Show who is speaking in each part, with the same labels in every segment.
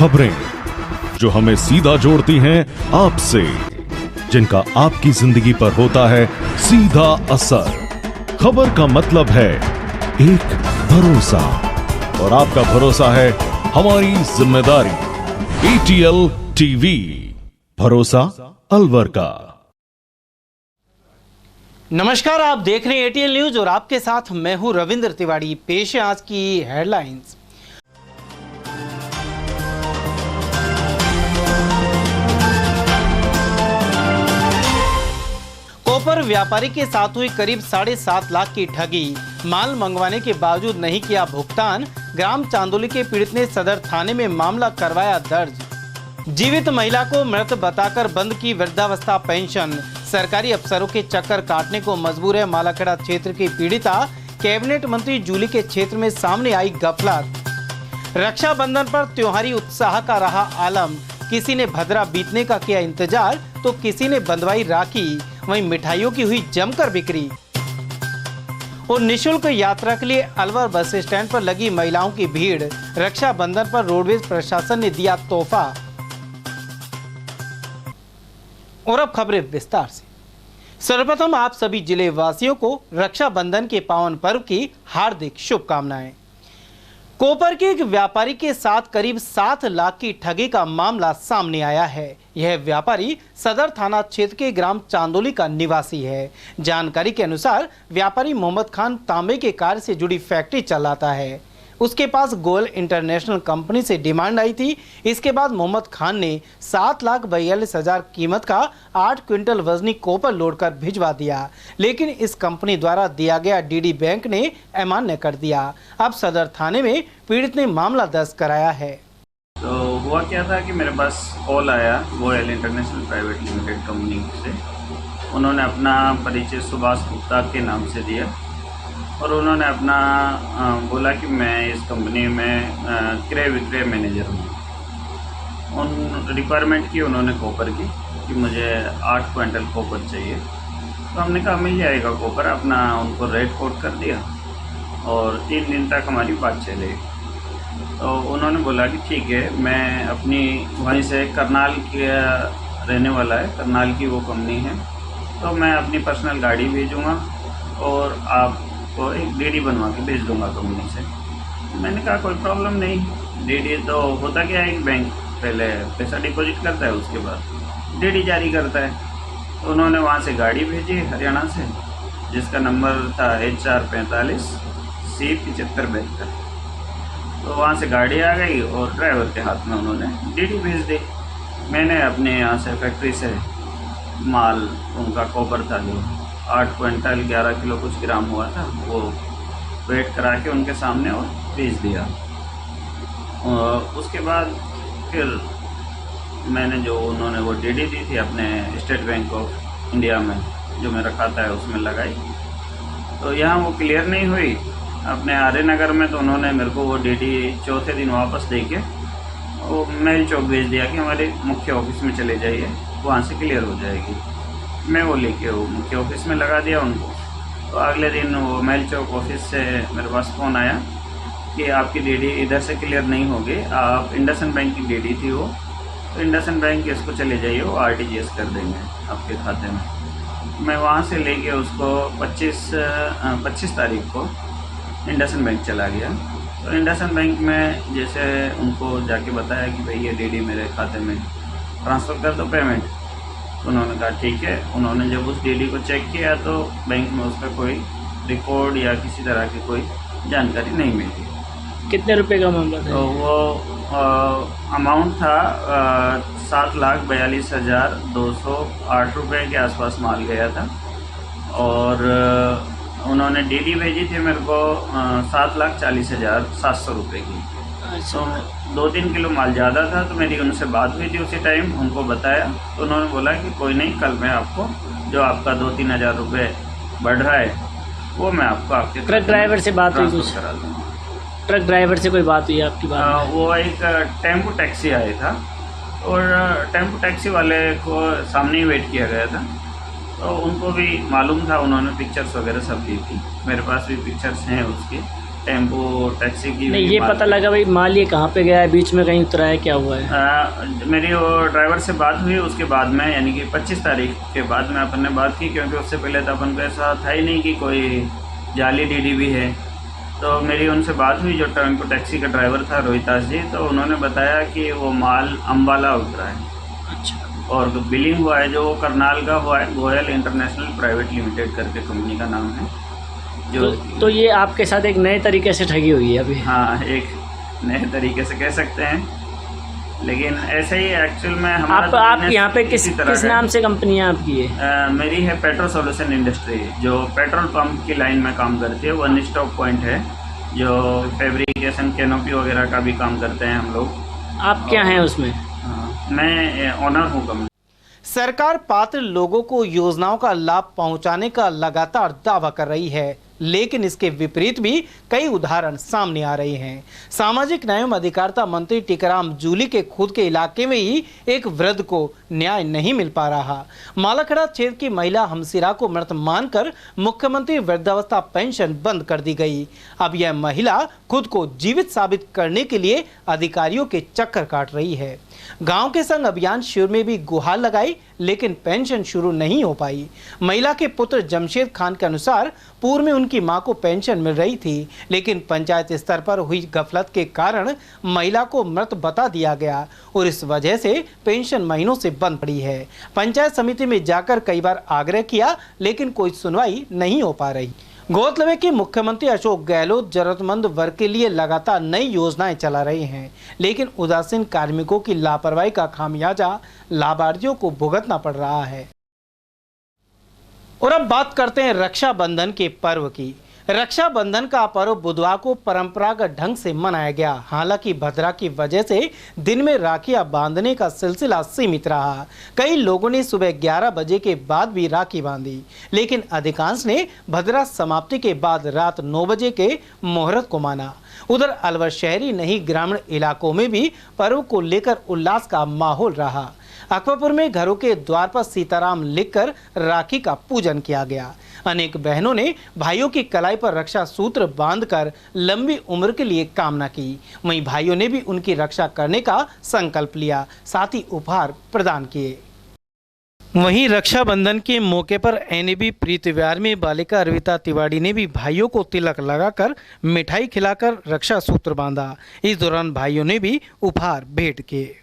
Speaker 1: खबरें जो हमें सीधा जोड़ती हैं आपसे, जिनका आपकी जिंदगी पर होता है सीधा असर। खबर का मतलब है एक भरोसा, और आपका भरोसा है हमारी जिम्मेदारी। ATL TV, भरोसा अलवर का।
Speaker 2: नमस्कार, आप देख रहे हैं ATL न्यूज और आपके साथ मैं हूं रविंद्र तिवारी। पेश है आज की हेडलाइंस। कोपर व्यापारी के साथ हुई करीब 7.5 लाख की ठगी। माल मंगवाने के बावजूद नहीं किया भुगतान। ग्राम चांदोली के पीड़ित ने सदर थाने में मामला करवाया दर्ज। जीवित महिला को मृत बताकर बंद की वृद्धावस्था पेंशन। सरकारी अफसरों के चक्कर काटने को मजबूर है मालाखेड़ा क्षेत्र की पीड़िता। कैबिनेट मंत्री जूली के क्षेत्र में सामने आई गफलत। रक्षाबंधन पर त्योहारी उत्साह का रहा आलम। किसी ने भद्रा बीतने का किया इंतजार तो किसी ने बंधवाई राखी। वहीं मिठाइयों की हुई जमकर बिक्री। और निशुल्क यात्रा के लिए अलवर बस स्टैंड पर लगी महिलाओं की भीड़। रक्षाबंधन पर रोडवेज प्रशासन ने दिया तोहफा। और अब खबरें विस्तार से। सर्वप्रथम आप सभी जिले वासियों को रक्षाबंधन के पावन पर्व की हार्दिक शुभकामनाएं। कोपर के एक व्यापारी के साथ करीब 7 लाख की ठगी का मामला सामने आया है। यह व्यापारी सदर थाना क्षेत्र के ग्राम चांदोली का निवासी है। जानकारी के अनुसार व्यापारी मोहम्मद खान तांबे के कार्य से जुड़ी फैक्ट्री चलाता है। उसके पास गोयल इंटरनेशनल कंपनी से डिमांड आई थी। इसके बाद मोहम्मद खान ने 7,42,000 कीमत का 8 क्विंटल वजनी कोपर लोड कर भिजवा दिया, लेकिन इस कंपनी द्वारा दिया गया DD बैंक ने अमान्य कर दिया। अब सदर थाने में पीड़ित ने मामला दर्ज कराया है।
Speaker 3: तो हुआ क्या था कि मेरे पास कॉल आया Goyal international private limited company से। उन्होंने अपना परिचय सुभाष गुप्ता के नाम से दिया और उन्होंने अपना बोला कि मैं इस कंपनी में क्रय विक्रय मैनेजर हूँ। उन रिक्वायरमेंट की उन्होंने कोपर की कि मुझे 8 क्विंटल कोपर चाहिए। तो हमने कहा मिल जाएगा कोपर। अपना उनको रेट कोट कर दिया और 3 दिन तक हमारी बात चली। तो उन्होंने बोला कि ठीक है, मैं अपनी वहीं से करनाल की रहने वाला है, करनाल की वो कंपनी है, तो मैं अपनी पर्सनल गाड़ी भेजूँगा और आप तो एक DD बनवा के भेज दूंगा कंपनी से। मैंने कहा कोई प्रॉब्लम नहीं। DD तो होता क्या है, एक बैंक पहले पैसा डिपॉजिट करता है, उसके बाद DD जारी करता है। तो उन्होंने वहाँ से गाड़ी भेजी हरियाणा से, जिसका नंबर था HR 45 C 7572। तो वहाँ से गाड़ी आ गई और ड्राइवर के हाथ में उन्होंने DD भेज दी। मैंने अपने यहाँ से फैक्ट्री से माल, उनका कोपर था जो 8 क्विंटल 11 किलो कुछ ग्राम हुआ था, वो वेट करा के उनके सामने और भेज दिया। उसके बाद फिर मैंने जो उन्होंने वो DD दी थी अपने स्टेट बैंक ऑफ इंडिया में, जो मेरा खाता है उसमें लगाई। तो यहाँ वो क्लियर नहीं हुई अपने आर्य नगर में। तो उन्होंने मेरे को वो DD चौथे दिन वापस दे के वो मेल चौक भेज दिया कि हमारे मुख्य ऑफिस में चले जाइए, वहाँ से क्लियर हो जाएगी। मैं वो लेके वो मुख्य ऑफिस में लगा दिया उनको। तो अगले दिन वो मेल चौक ऑफिस से मेरे पास फ़ोन आया कि आपकी DD इधर से क्लियर नहीं होगी, आप इंडसइंड बैंक की DD थी वो, तो इंडसइंड बैंक इसको चले जाइए, वो RTGS कर देंगे आपके खाते में। मैं वहाँ से लेके उसको 25 तारीख को इंडसइंड बैंक चला गया। तो इंडसइंड बैंक में जैसे उनको जाके बताया कि भाई ये DD मेरे खाते में ट्रांसफ़र कर दो पेमेंट। उन्होंने कहा ठीक है। उन्होंने जब उस DD को चेक किया तो बैंक में उसका कोई रिकॉर्ड या किसी तरह की कोई जानकारी नहीं मिली।
Speaker 4: कितने रुपए का मामला था?
Speaker 3: तो वो अमाउंट था 7,42,208 रुपये के आसपास माल गया था। और उन्होंने DD भेजी थी मेरे को 7,40,700 रुपये की। तो 2-3 किलो माल ज़्यादा था। तो मेरी उनसे बात हुई थी उसी टाइम, उनको बताया। तो उन्होंने बोला कि कोई नहीं, कल मैं आपको जो आपका 2-3 हज़ार रुपये बढ़ रहा है वो मैं आपको आपके
Speaker 4: ट्रक ड्राइवर से बात हुई? कुछ
Speaker 3: करा दूँगा।
Speaker 4: ट्रक ड्राइवर से कोई बात हुई आपकी? बात
Speaker 3: वो एक टेम्पो टैक्सी आया था और टेम्पो टैक्सी वाले को सामने ही वेट किया गया था। तो उनको भी मालूम था, उन्होंने पिक्चर्स वगैरह सब दी थी, मेरे पास भी पिक्चर्स हैं उसकी। टेम्पो टैक्सी की
Speaker 4: नहीं,
Speaker 3: हुई
Speaker 4: ये
Speaker 3: माल
Speaker 4: पता लगा भाई माल ये कहाँ पे गया है, बीच में कहीं उतरा है, क्या हुआ है?
Speaker 3: मेरी वो ड्राइवर से बात हुई उसके बाद में, यानी कि 25 तारीख के बाद में अपन ने बात की, क्योंकि उससे पहले तो अपन को ऐसा था ही नहीं कि कोई जाली डीडी भी है। तो मेरी उनसे बात हुई, जो टेम्पो टैक्सी का ड्राइवर था रोहितास जी, तो उन्होंने बताया कि वो माल अम्बाला उतरा है।
Speaker 4: अच्छा,
Speaker 3: और बिलिंग हुआ है जो करनाल का हुआ है, गोयल इंटरनेशनल प्राइवेट लिमिटेड करके कंपनी का नाम है जो।
Speaker 4: तो ये आपके साथ एक नए तरीके से ठगी हुई है अभी?
Speaker 3: हाँ, एक नए तरीके से कह सकते हैं, लेकिन ऐसे ही एक्चुअल में हमारा
Speaker 4: आप यहाँ पे किस नाम से कंपनी है आपकी है?
Speaker 3: मेरी है पेट्रोल सॉल्यूशन इंडस्ट्री, जो पेट्रोल पंप की लाइन में काम करती है। वन स्टॉप पॉइंट है जो फैब्रिकेशन कैनोपी वगैरह का भी काम करते हैं हम लोग।
Speaker 4: आप क्या हैं उसमें?
Speaker 3: मैं ओनर हूँ कंपनी।
Speaker 2: सरकार पात्र लोगों को योजनाओं का लाभ पहुंचाने का लगातार दावा कर रही है, लेकिन इसके विपरीत भी कई उदाहरण सामने आ रहे हैं। सामाजिक न्याय एवं अधिकारिता मंत्री टीकाराम जूली के खुद के इलाके में ही एक वृद्ध को न्याय नहीं मिल पा रहा। मालाखेड़ा क्षेत्र की महिला हमसिरा को मृत मानकर मुख्यमंत्री वृद्धावस्था पेंशन बंद कर दी गई। अब यह महिला खुद को जीवित साबित करने के लिए अधिकारियों के चक्कर काट रही है। गांव के संग अभियान शिविर में भी गुहार लगाई, लेकिन पेंशन शुरू नहीं हो पाई। महिला के पुत्र जमशेद खान के अनुसार पूर्व में उनकी मां को पेंशन मिल रही थी, लेकिन पंचायत स्तर पर हुई गफलत के कारण महिला को मृत बता दिया गया और इस वजह से पेंशन महीनों से बंद पड़ी है। पंचायत समिति में जाकर कई बार आग्रह किया, लेकिन कोई सुनवाई नहीं हो पा रही। गौरतलब है कि मुख्यमंत्री अशोक गहलोत जरूरतमंद वर्ग के लिए लगातार नई योजनाएं चला रहे हैं, लेकिन उदासीन कार्मिकों की लापरवाही का खामियाजा लाभार्थियों को भुगतना पड़ रहा है। और अब बात करते हैं रक्षाबंधन के पर्व की। रक्षाबंधन का पर्व बुधवार को परंपरागत ढंग से मनाया गया। हालांकि भद्रा की वजह से दिन में राखियां बांधने का सिलसिला सीमित रहा। कई लोगों ने सुबह 11 बजे के बाद भी राखी बांधी, लेकिन अधिकांश ने भद्रा समाप्ति के बाद रात 9 बजे के मुहूर्त को माना। उधर अलवर शहरी नहीं ग्रामीण इलाकों में भी पर्व को लेकर उल्लास का माहौल रहा। अकबरपुर में घरों के द्वार पर सीताराम लिखकर राखी का पूजन किया गया। अनेक बहनों ने भाइयों की कलाई पर रक्षा सूत्र बांधकर लंबी उम्र के लिए कामना की। वहीं भाइयों ने भी उनकी रक्षा करने का संकल्प लिया, साथ ही उपहार प्रदान किए। वहीं रक्षाबंधन के मौके पर एनएबी प्रीति विहार में बालिका अर्विता तिवारी ने भी भाइयों को तिलक लगाकर मिठाई खिलाकर रक्षा सूत्र बांधा। इस दौरान भाइयों ने भी उपहार भेंट किए।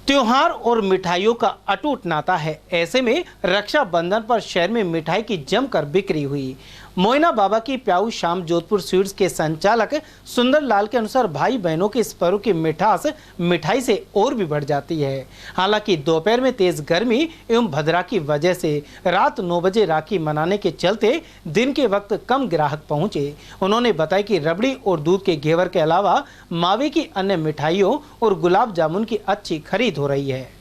Speaker 2: त्योहार और मिठाइयों का अटूट नाता है, ऐसे में रक्षाबंधन पर शहर में मिठाई की जमकर बिक्री हुई। मोइना बाबा की प्याऊ शाम जोधपुर स्वीट्स के संचालक सुंदर लाल के अनुसार भाई बहनों के इस पर्व की मिठास मिठाई से और भी बढ़ जाती है। हालांकि दोपहर में तेज गर्मी एवं भद्रा की वजह से रात 9 बजे राखी मनाने के चलते दिन के वक्त कम ग्राहक पहुंचे। उन्होंने बताया कि रबड़ी और दूध के घेवर के अलावा मावे की अन्य मिठाइयों और गुलाब जामुन की अच्छी खरीद हो रही है।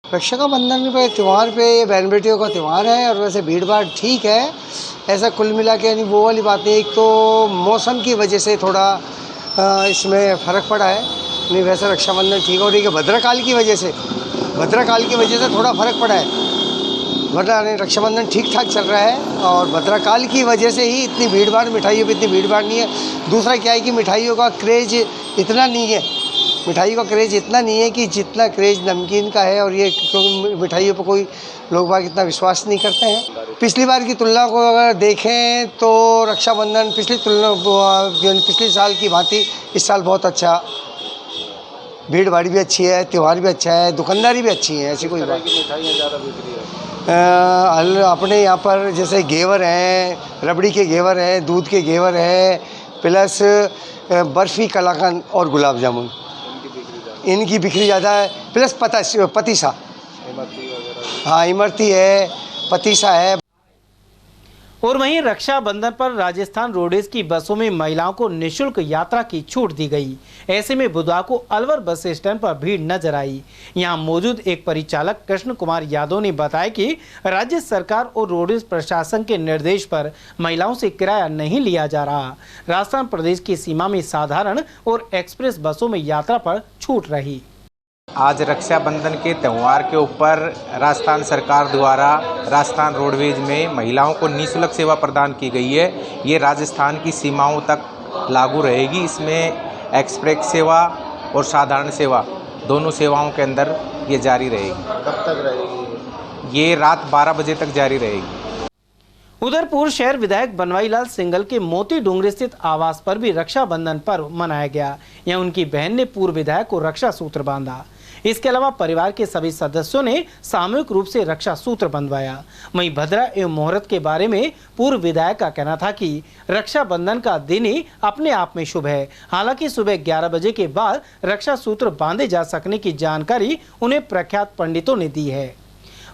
Speaker 5: रक्षा का बंधन पे त्यौहार पे बहन बेटियों का त्यौहार है और वैसे भीड़ भाड़ ठीक है, ऐसा कुल मिला के यानी वो वाली बात नहीं। एक तो मौसम की वजह से थोड़ा इसमें फ़र्क पड़ा है, नहीं वैसे रक्षाबंधन ठीक हो रही है। भद्रकाल की वजह से थोड़ा फ़र्क पड़ा है, वरना रक्षाबंधन ठीक ठाक चल रहा है। और भद्रकाल की वजह से ही इतनी भीड़ भाड़, मिठाइयों पर इतनी भीड़ भाड़ नहीं है। दूसरा क्या है कि मिठाइयों का क्रेज़ इतना नहीं है, मिठाई का क्रेज़ इतना नहीं है कि जितना क्रेज़ नमकीन का है। और ये क्योंकि मिठाइयों पर कोई लोग बाग इतना विश्वास नहीं करते हैं। पिछली बार की तुलना को अगर देखें तो रक्षाबंधन पिछले साल की भांति इस साल बहुत अच्छा, भीड़ भाड़ भी अच्छी है, त्यौहार भी अच्छा है, दुकानदारी भी अच्छी है। ऐसी कोई बात अपने यहाँ पर जैसे घेवर हैं, रबड़ी के घेवर हैं, दूध के घेवर हैं, प्लस बर्फ़ी, कलाकंद और गुलाब जामुन, इनकी बिक्री ज़्यादा है। प्लस पतीसा, हाँ इमरती है, पतीसा है।
Speaker 2: और वहीं रक्षाबंधन पर राजस्थान रोडवेज की बसों में महिलाओं को निःशुल्क यात्रा की छूट दी गई। ऐसे में बुधवार को अलवर बस स्टैंड पर भीड़ नजर आई। यहां मौजूद एक परिचालक कृष्ण कुमार यादव ने बताया कि राज्य सरकार और रोडवेज प्रशासन के निर्देश पर महिलाओं से किराया नहीं लिया जा रहा। राजस्थान प्रदेश की सीमा में साधारण और एक्सप्रेस बसों में यात्रा पर छूट रही।
Speaker 6: आज रक्षाबंधन के त्यौहार के ऊपर राजस्थान सरकार द्वारा राजस्थान रोडवेज में महिलाओं को निःशुल्क सेवा प्रदान की गई है। ये राजस्थान की सीमाओं तक लागू रहेगी। इसमें एक्सप्रेस सेवा और साधारण सेवा दोनों सेवाओं के अंदर ये जारी रहेगी।
Speaker 7: कब तक रहेगी?
Speaker 6: ये रात 12 बजे तक जारी रहेगी।
Speaker 2: उधर पूर्व शहर विधायक बनवारी लाल सिंघल के मोती डोंगरी स्थित आवास पर भी रक्षाबंधन पर्व मनाया गया। यहाँ उनकी बहन ने पूर्व विधायक को रक्षा सूत्र बांधा। इसके अलावा परिवार के सभी सदस्यों ने सामूहिक रूप से रक्षा सूत्र बंधवाया। वहीं भद्रा एवं मुहूर्त के बारे में पूर्व विधायक का कहना था कि रक्षाबंधन का दिन ही अपने आप में शुभ है। हालांकि सुबह 11 बजे के बाद रक्षा सूत्र बांधे जा सकने की जानकारी उन्हें प्रख्यात पंडितों ने दी है।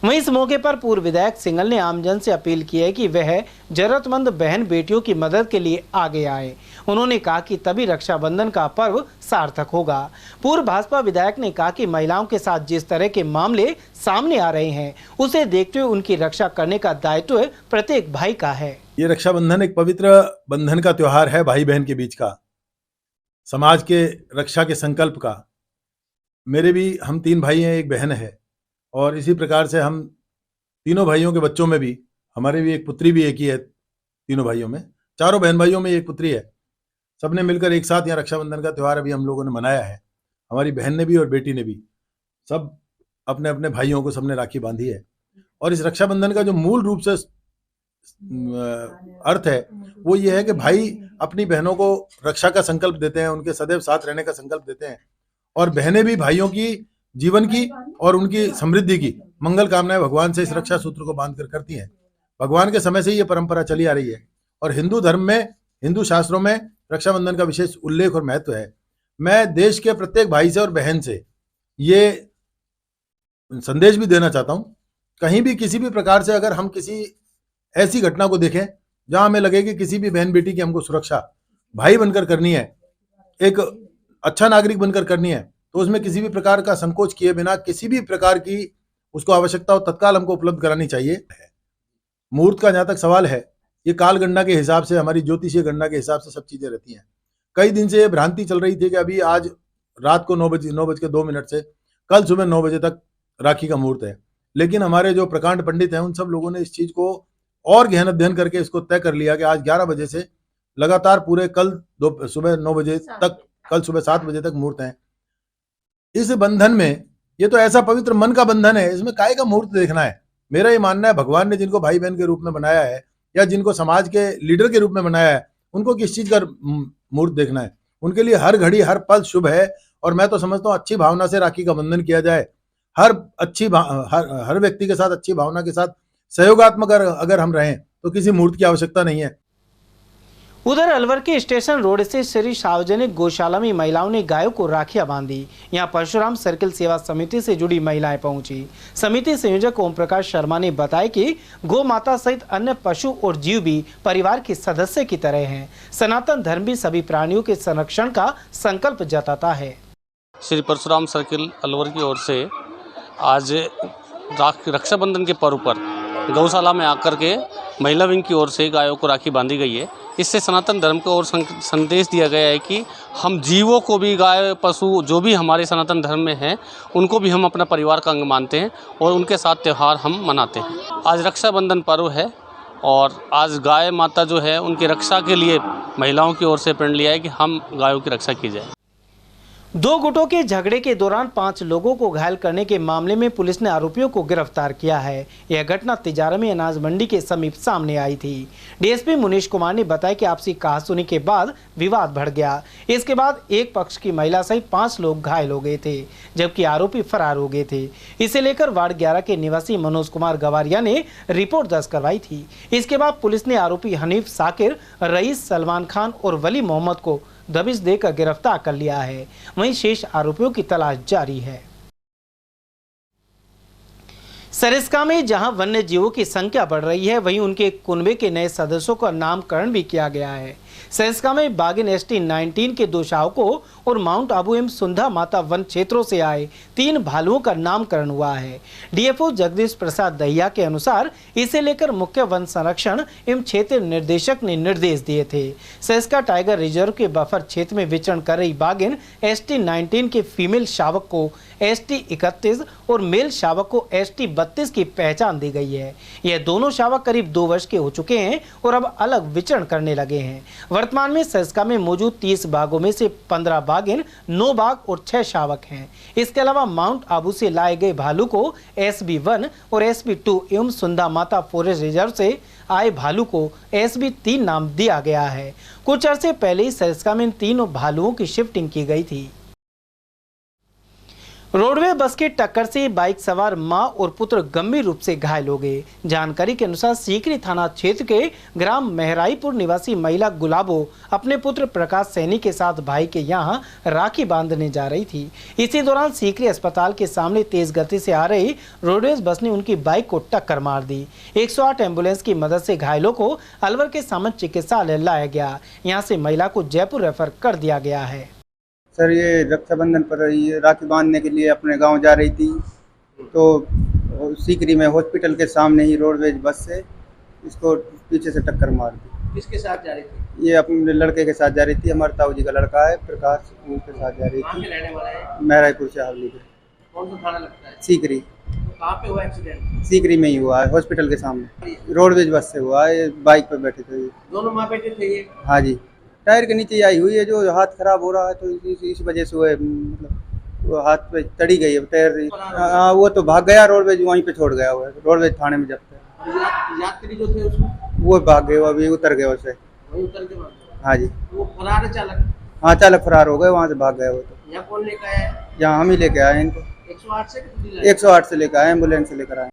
Speaker 2: वहीं इस मौके पर पूर्व विधायक सिंघल ने आमजन से अपील की है कि वह जरूरतमंद बहन बेटियों की मदद के लिए आगे आए। उन्होंने कहा कि तभी रक्षाबंधन का पर्व सार्थक होगा। पूर्व भाजपा विधायक ने कहा कि महिलाओं के साथ जिस तरह के मामले सामने आ रहे हैं, उसे देखते हुए उनकी रक्षा करने का दायित्व प्रत्येक भाई का है।
Speaker 8: ये रक्षाबंधन एक पवित्र बंधन का त्योहार है, भाई बहन के बीच का, समाज के रक्षा के संकल्प का। मेरे भी हम 3 भाई हैं, एक बहन है, और इसी प्रकार से हम तीनों भाइयों के बच्चों में भी, हमारे भी एक पुत्री भी एक ही है, तीनों भाइयों में, चारों बहन भाइयों में एक पुत्री है। सबने मिलकर एक साथ यहाँ रक्षाबंधन का त्यौहार अभी हम लोगों ने मनाया है। हमारी बहन ने भी और बेटी ने भी, सब अपने अपने भाइयों को सबने राखी बांधी है। और इस रक्षाबंधन का जो मूल रूप से अर्थ है वो ये है कि भाई अपनी बहनों को रक्षा का संकल्प देते हैं, उनके सदैव साथ रहने का संकल्प देते हैं, और बहनें भी भाइयों की जीवन की और उनकी समृद्धि की मंगल कामनाएं भगवान से इस रक्षा सूत्र को बांधकर करती हैं। भगवान के समय से ये परंपरा चली आ रही है और हिंदू धर्म में, हिंदू शास्त्रों में रक्षाबंधन का विशेष उल्लेख और महत्व है। मैं देश के प्रत्येक भाई से और बहन से ये संदेश भी देना चाहता हूं, कहीं भी किसी भी प्रकार से अगर हम किसी ऐसी घटना को देखें जहां हमें लगे कि किसी भी बहन बेटी की हमको सुरक्षा भाई बनकर करनी है, एक अच्छा नागरिक बनकर करनी है, तो उसमें किसी भी प्रकार का संकोच किए बिना किसी भी प्रकार की उसको आवश्यकता हो तत्काल हमको उपलब्ध करानी चाहिए। मुहूर्त का जहां तक सवाल है, ये काल गणना के हिसाब से, हमारी ज्योतिषीय गणना के हिसाब से सब चीजें रहती हैं। कई दिन से ये भ्रांति चल रही थी कि अभी आज रात को 9:02 से कल सुबह 9 बजे तक राखी का मुहूर्त है, लेकिन हमारे जो प्रकांड पंडित हैं उन सब लोगों ने इस चीज को और गहन अध्ययन करके इसको तय कर लिया कि आज 11 बजे से लगातार पूरे कल सुबह 9 बजे तक, कल सुबह 7 बजे तक मुहूर्त है। इस बंधन में, ये तो ऐसा पवित्र मन का बंधन है, इसमें काय का मुहूर्त देखना है। मेरा ये मानना है भगवान ने जिनको भाई बहन के रूप में बनाया है या जिनको समाज के लीडर के रूप में बनाया है, उनको किस चीज का मुहूर्त देखना है। उनके लिए हर घड़ी हर पल शुभ है। और मैं तो समझता हूँ अच्छी भावना से राखी का बंधन किया जाए, हर व्यक्ति के साथ अच्छी भावना के साथ सहयोगात्मक अगर हम रहें तो किसी मुहूर्त की आवश्यकता नहीं है।
Speaker 2: उधर अलवर के स्टेशन रोड से श्री सार्वजनिक गौशाला में महिलाओं ने गायों को राखियां बांधी। यहां परशुराम सर्किल सेवा समिति से जुड़ी महिलाएं पहुंची। समिति संयोजक ओम प्रकाश शर्मा ने बताया कि गौ माता सहित अन्य पशु और जीव भी परिवार के सदस्य की तरह हैं। सनातन धर्म भी सभी प्राणियों के संरक्षण का संकल्प जताता है।
Speaker 9: श्री परशुराम सर्किल अलवर की ओर से आज रक्षाबंधन के पर्व पर गौशाला में आकर के महिला विंग की ओर से गायों को राखी बांधी गई है। इससे सनातन धर्म को और संदेश दिया गया है कि हम जीवों को भी, गाय पशु जो भी हमारे सनातन धर्म में हैं, उनको भी हम अपना परिवार का अंग मानते हैं और उनके साथ त्यौहार हम मनाते हैं। आज रक्षाबंधन पर्व है और आज गाय माता जो है उनकी रक्षा के लिए महिलाओं की ओर से प्रण लिया है कि हम गायों की रक्षा की जाए।
Speaker 2: 2 गुटों के झगड़े के दौरान 5 लोगों को घायल करने के मामले में पुलिस ने आरोपियों को गिरफ्तार किया है। यह घटना तिजारा में अनाज मंडी के समीप सामने आई थी। डीएसपी मुनीश कुमार ने बताया कि आपसी कहासुनी के बाद विवाद बढ़ गया। इसके बाद एक पक्ष की महिला सहित 5 लोग घायल हो गए थे, जबकि आरोपी फरार हो गए थे। इसे लेकर वार्ड 11 के निवासी मनोज कुमार गवारिया ने रिपोर्ट दर्ज करवाई थी। इसके बाद पुलिस ने आरोपी हनीफ साकिर, रईस, सलमान खान और वली मोहम्मद को दबिश देकर गिरफ्तार कर लिया है। वहीं शेष आरोपियों की तलाश जारी है। सरिस्का में जहां वन्य जीवों की संख्या बढ़ रही है, वहीं उनके कुनबे के नए सदस्यों का नामकरण भी किया गया है। सहसका में बागिन ST-19 के 2 शावकों और माउंट आबू एवं सुंधा माता वन क्षेत्रों से आए 3 भालुओं का नामकरण हुआ है। DFO जगदीश प्रसाद दहिया के अनुसार इसे लेकर मुख्य वन संरक्षण एवं क्षेत्र निर्देशक ने निर्देश दिए थे। सहसका टाइगर रिजर्व के बफर क्षेत्र में विचरण कर रही बागिन ST-19 के फीमेल शावक को ST-31 और मेल शावक को ST-32 की पहचान दी गई है। यह दोनों शावक करीब 2 वर्ष के हो चुके हैं और अब अलग विचरण करने लगे हैं। वर्तमान में सहसका में मौजूद 30 बाघों में से 15 बाघिन, 9 बाघ और 6 शावक हैं। इसके अलावा माउंट आबू से लाए गए भालू को SB1 और SB2 एवं सुंधा माता फॉरेस्ट रिजर्व से आए भालू को SB3 नाम दिया गया है। कुछ अरसे पहले ही सहसका में इन तीनों भालुओं की शिफ्टिंग की गई थी। रोडवे बस की टक्कर से बाइक सवार मां और पुत्र गंभीर रूप से घायल हो गए। जानकारी के अनुसार सीकरी थाना क्षेत्र के ग्राम मेहराईपुर निवासी महिला गुलाबो अपने पुत्र प्रकाश सैनी के साथ भाई के यहां राखी बांधने जा रही थी। इसी दौरान सीकरी अस्पताल के सामने तेज गति से आ रही रोडवेज बस ने उनकी बाइक को टक्कर मार दी। 108 एम्बुलेंस की मदद से घायलों को अलवर के सामंत चिकित्सालय लाया गया। यहाँ से महिला को जयपुर रेफर कर दिया गया है।
Speaker 7: सर, ये रक्षाबंधन पर ये राखी बांधने के लिए अपने गांव जा रही थी, तो सीकरी में हॉस्पिटल के सामने ही रोडवेज बस से इसको पीछे से टक्कर मार दी।
Speaker 4: किसके साथ जा रही थी?
Speaker 7: ये अपने लड़के के साथ जा रही थी। हमारे ताऊ जी का लड़का है प्रकाश, उनके साथ जा रही थी। मेहराईपुर से हावली के।
Speaker 4: कौन सा थाना लगता है?
Speaker 7: सीकरी।
Speaker 4: कहाँ पे हुआ एक्सीडेंट?
Speaker 7: सीकरी में ही हुआ है, हॉस्पिटल के सामने। रोडवेज बस से हुआ है। बाइक पर बैठे थे।
Speaker 4: दोनों माँ बेटे थे ये?
Speaker 7: हाँ जी। टायर के नीचे आई हुई है, जो हाथ खराब हो रहा है तो इस वजह से वो हाथ पे चढ़ी गई है टायर। हाँ, वो तो भाग गया, रोडवेज वहीं पे छोड़ गया हुआ है। रोडवेज थाने में जब्त है।
Speaker 4: यात्री जो थे उसमें
Speaker 7: वो भाग गए, अभी उतर गए उससे।
Speaker 4: वहीं उतर के भाग?
Speaker 7: हाँ जी।
Speaker 4: वो फरार है चालक?
Speaker 7: हाँ, चालक फरार हो गए, वहाँ से भाग गए वो। तो
Speaker 4: यहाँ कौन लेकर आया?
Speaker 7: यहाँ हम ही लेके आए इनको।
Speaker 4: 108
Speaker 7: से लेकर आए, एम्बुलेंस से लेकर आए।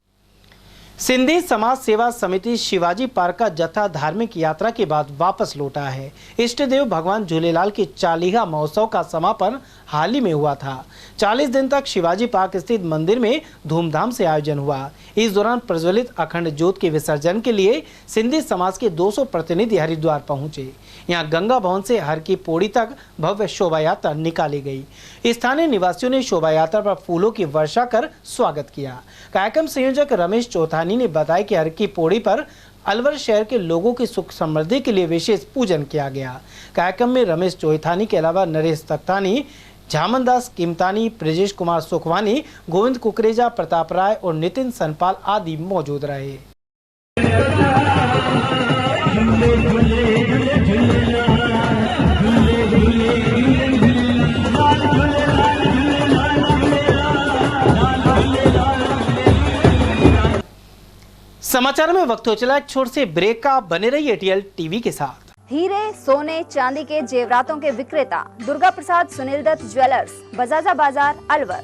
Speaker 2: सिंधी समाज सेवा समिति शिवाजी पार्क का जत्था धार्मिक यात्रा के बाद वापस लौटा है। इष्ट देव भगवान झूलेलाल के 40वां महोत्सव का समापन हाल ही में हुआ था। 40 दिन तक शिवाजी पार्क स्थित मंदिर में धूमधाम से आयोजन हुआ। इस दौरान प्रज्वलित अखंड ज्योत के विसर्जन के लिए सिंधी समाज के 200 प्रतिनिधि हरिद्वार पहुंचे। यहां गंगा भवन से हर की पौड़ी तक भव्य शोभा यात्रा निकाली गई। स्थानीय निवासियों ने शोभा यात्रा पर फूलों की वर्षा कर स्वागत किया। कार्यक्रम संयोजक रमेश चौथानी ने बताया कि हर की पौड़ी पर अलवर शहर के लोगों की सुख समृद्धि के लिए विशेष पूजन किया गया। कार्यक्रम में रमेश चौथानी के अलावा नरेश तख्तानी, झामनदास किमतानी, ब्रजेश कुमार सुखवानी, गोविंद कुकरेजा, प्रताप राय और नितिन सनपाल आदि मौजूद रहे। समाचार में वक्त हो चला एक छोटे से ब्रेक का। बने रहिए एटीएल टीवी के साथ।
Speaker 10: हीरे, सोने, चांदी के जेवरातों के विक्रेता दुर्गा प्रसाद सुनील दत्त ज्वेलर्स, बजाजा बाजार, अलवर।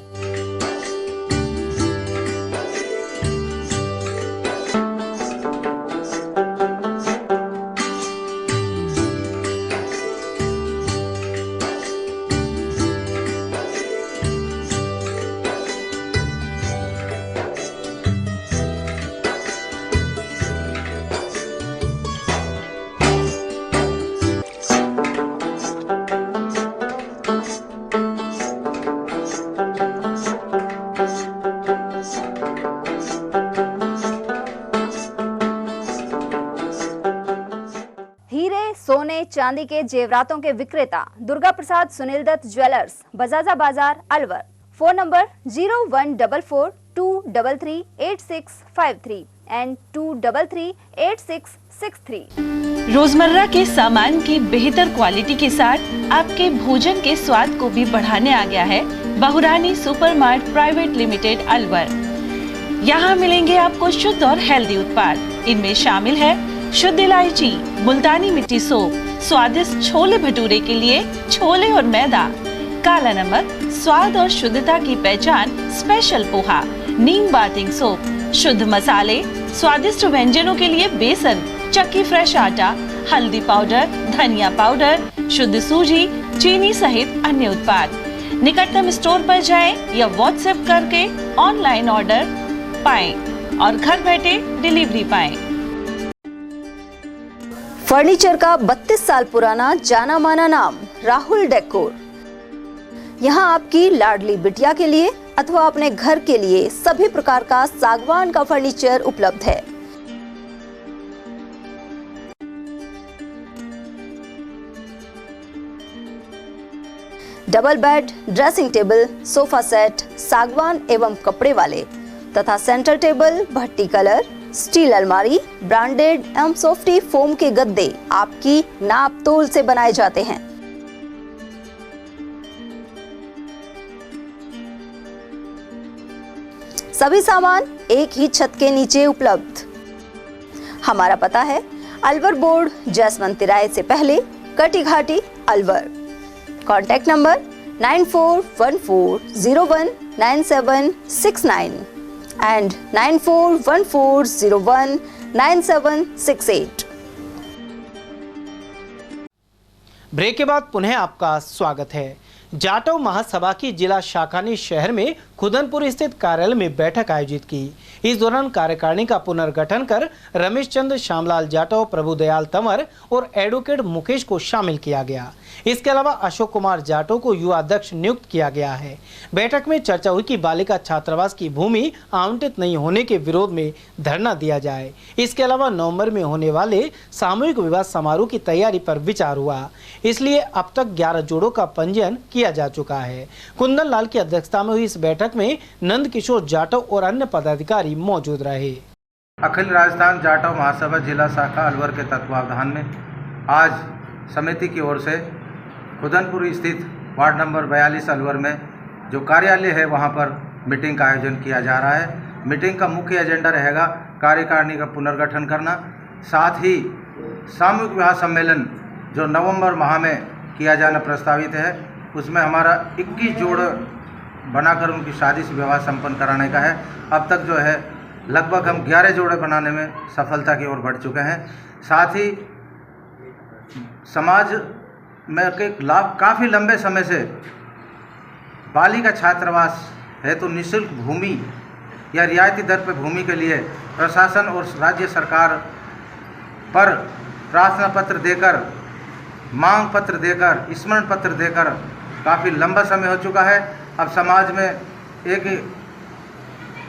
Speaker 10: सोने चांदी के जेवरातों के विक्रेता दुर्गा प्रसाद सुनील दत्त ज्वेलर्स, बजाजा बाजार, अलवर। Phone number 0144233863 and 2338663।
Speaker 11: रोजमर्रा के सामान की बेहतर क्वालिटी के साथ आपके भोजन के स्वाद को भी बढ़ाने आ गया है बहुरानी सुपरमार्ट प्राइवेट लिमिटेड, अलवर। यहाँ मिलेंगे आपको शुद्ध और हेल्दी उत्पाद। इनमें शामिल है शुद्ध इलायची, मुल्तानी मिट्टी सोप, स्वादिष्ट छोले भटूरे के लिए छोले और मैदा, काला नमक, स्वाद और शुद्धता की पहचान स्पेशल पोहा, नीम बाथिंग सोप, शुद्ध मसाले, स्वादिष्ट व्यंजनों के लिए बेसन, चक्की फ्रेश आटा, हल्दी पाउडर, धनिया पाउडर, शुद्ध सूजी, चीनी सहित अन्य उत्पाद। निकटतम स्टोर पर जाएं या व्हाट्सएप करके ऑनलाइन ऑर्डर पाएं और घर बैठे डिलीवरी पाएं।
Speaker 10: फर्नीचर का 32 साल पुराना जाना माना नाम राहुल डेकोर। यहाँ आपकी लाडली बिटिया के लिए अथवा अपने घर के लिए सभी प्रकार का सागवान का फर्नीचर उपलब्ध है। Double bed, dressing table, sofa set सागवान एवं कपड़े वाले तथा सेंटर टेबल, भट्टी कलर, स्टील अलमारी, ब्रांडेड एवं सॉफ्टी फोम के गद्दे आपकी नाप तोल से बनाए जाते हैं। सभी सामान एक ही छत के नीचे उपलब्ध। हमारा पता है अलवर बोर्ड, जैसवंत तिराहे से पहले, Kati Ghati, Alwar. Contact number 9414019769 and 9414019768।
Speaker 2: Break के बाद पुनः आपका स्वागत है। जाटव महासभा की जिला शाखा ने शहर में खुदनपुर स्थित कार्यालय में बैठक आयोजित की। इस दौरान कार्यकारिणी का पुनर्गठन कर रमेश चंद्र, श्यामलाल जाटव, प्रभुदयाल तंवर और एडवोकेट मुकेश को शामिल किया गया। इसके अलावा अशोक कुमार जाटव को युवा अध्यक्ष नियुक्त किया गया है। बैठक में चर्चा हुई कि बालिका छात्रावास की भूमि आवंटित नहीं होने के विरोध में धरना दिया जाए। इसके अलावा नवंबर में होने वाले सामूहिक विवाह समारोह की तैयारी पर विचार हुआ, इसलिए अब तक 11 जोड़ों का पंजीयन किया जा चुका है। कुंदन लाल की अध्यक्षता में हुई इस बैठक में नंद किशोर जाटव और अन्य पदाधिकारी मौजूद रहे।
Speaker 6: अखिल राजस्थान जाटव महासभा जिला शाखा अलवर के तत्वावधान में आज समिति की ओर से खुदनपुर स्थित वार्ड नंबर 42 अलवर में जो कार्यालय है वहां पर मीटिंग का आयोजन किया जा रहा है। मीटिंग का मुख्य एजेंडा रहेगा कार्यकारिणी का पुनर्गठन करना, साथ ही सामूहिक विवाह सम्मेलन जो नवंबर माह में किया जाना प्रस्तावित है, उसमें हमारा 21 जोड़ बनाकर उनकी शादी से विवाह संपन्न कराने का है। अब तक जो है लगभग हम 11 जोड़े बनाने में सफलता की ओर बढ़ चुके हैं। साथ ही समाज में काफ़ी लंबे समय से बालिका छात्रावास है तो निःशुल्क भूमि या रियायती दर पर भूमि के लिए प्रशासन और राज्य सरकार पर प्रार्थना पत्र देकर, मांग पत्र देकर, स्मरण पत्र देकर काफ़ी लंबा समय हो चुका है। अब समाज में एक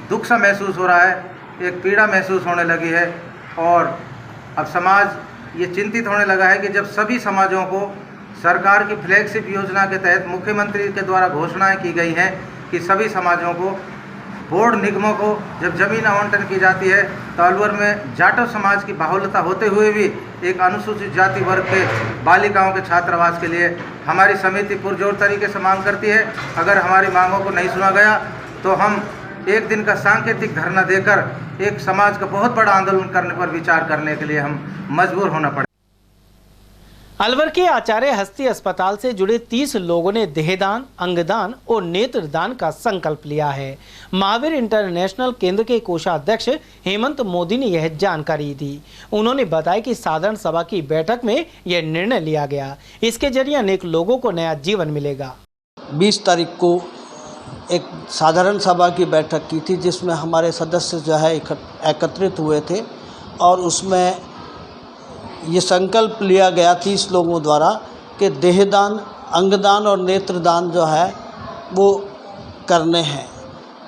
Speaker 6: दुख सा महसूस हो रहा है, एक पीड़ा महसूस होने लगी है और अब समाज ये चिंतित होने लगा है कि जब सभी समाजों को सरकार की फ्लैगशिप योजना के तहत मुख्यमंत्री के द्वारा घोषणाएं की गई हैं कि सभी समाजों को, बोर्ड निगमों को जब जमीन आवंटन की जाती है तो अलवर में जाटव समाज की बाहुल्यता होते हुए भी एक अनुसूचित जाति वर्ग के बालिकाओं के छात्रावास के लिए हमारी समिति पुरजोर तरीके से मांग करती है। अगर हमारी मांगों को नहीं सुना गया तो हम एक दिन का सांकेतिक धरना देकर एक समाज का बहुत बड़ा आंदोलन करने पर विचार करने के लिए हम मजबूर होना पड़े।
Speaker 2: अलवर के आचार्य हस्ती अस्पताल से जुड़े 30 लोगों ने देहदान, अंगदान और नेत्रदान का संकल्प लिया है। महावीर इंटरनेशनल केंद्र के कोषाध्यक्ष हेमंत मोदी ने यह जानकारी दी। उन्होंने बताया कि साधारण सभा की बैठक में यह निर्णय लिया गया। इसके जरिए अनेक लोगों को नया जीवन मिलेगा।
Speaker 12: 20 तारीख को एक साधारण सभा की बैठक की थी जिसमें हमारे सदस्य जो है एकत्रित हुए थे और उसमें ये संकल्प लिया गया 30 लोगों द्वारा कि देहदान, अंगदान और नेत्रदान जो है वो करने हैं।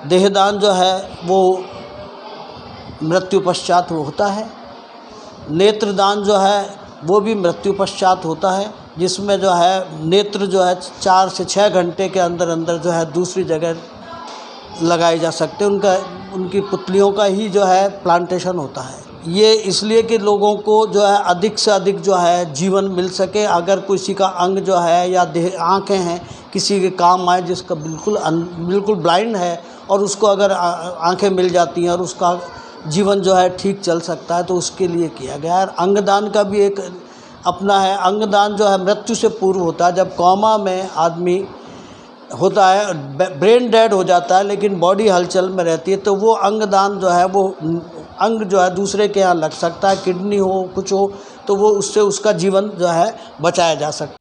Speaker 12: देहदान जो है वो मृत्यु पश्चात होता है, नेत्रदान जो है वो भी मृत्यु पश्चात होता है, जिसमें जो है नेत्र जो है 4 से 6 घंटे के अंदर अंदर जो है दूसरी जगह लगाए जा सकते हैं। उनकी पुतलियों का ही जो है प्लांटेशन होता है। ये इसलिए कि लोगों को जो है अधिक से अधिक जो है जीवन मिल सके। अगर किसी का अंग जो है या आँखें हैं किसी के काम आए, जिसका बिल्कुल ब्लाइंड है और उसको अगर आँखें मिल जाती हैं और उसका जीवन जो है ठीक चल सकता है, तो उसके लिए किया गया है। अंगदान का भी एक अपना है। अंगदान जो है मृत्यु से पूर्व होता है। जब कोमा में आदमी होता है, ब्रेन डेड हो जाता है लेकिन बॉडी हलचल में रहती है, तो वो अंगदान जो है वो अंग जो है दूसरे के यहाँ लग सकता है, किडनी हो कुछ हो, तो वो उससे उसका जीवन जो है बचाया जा सकता है।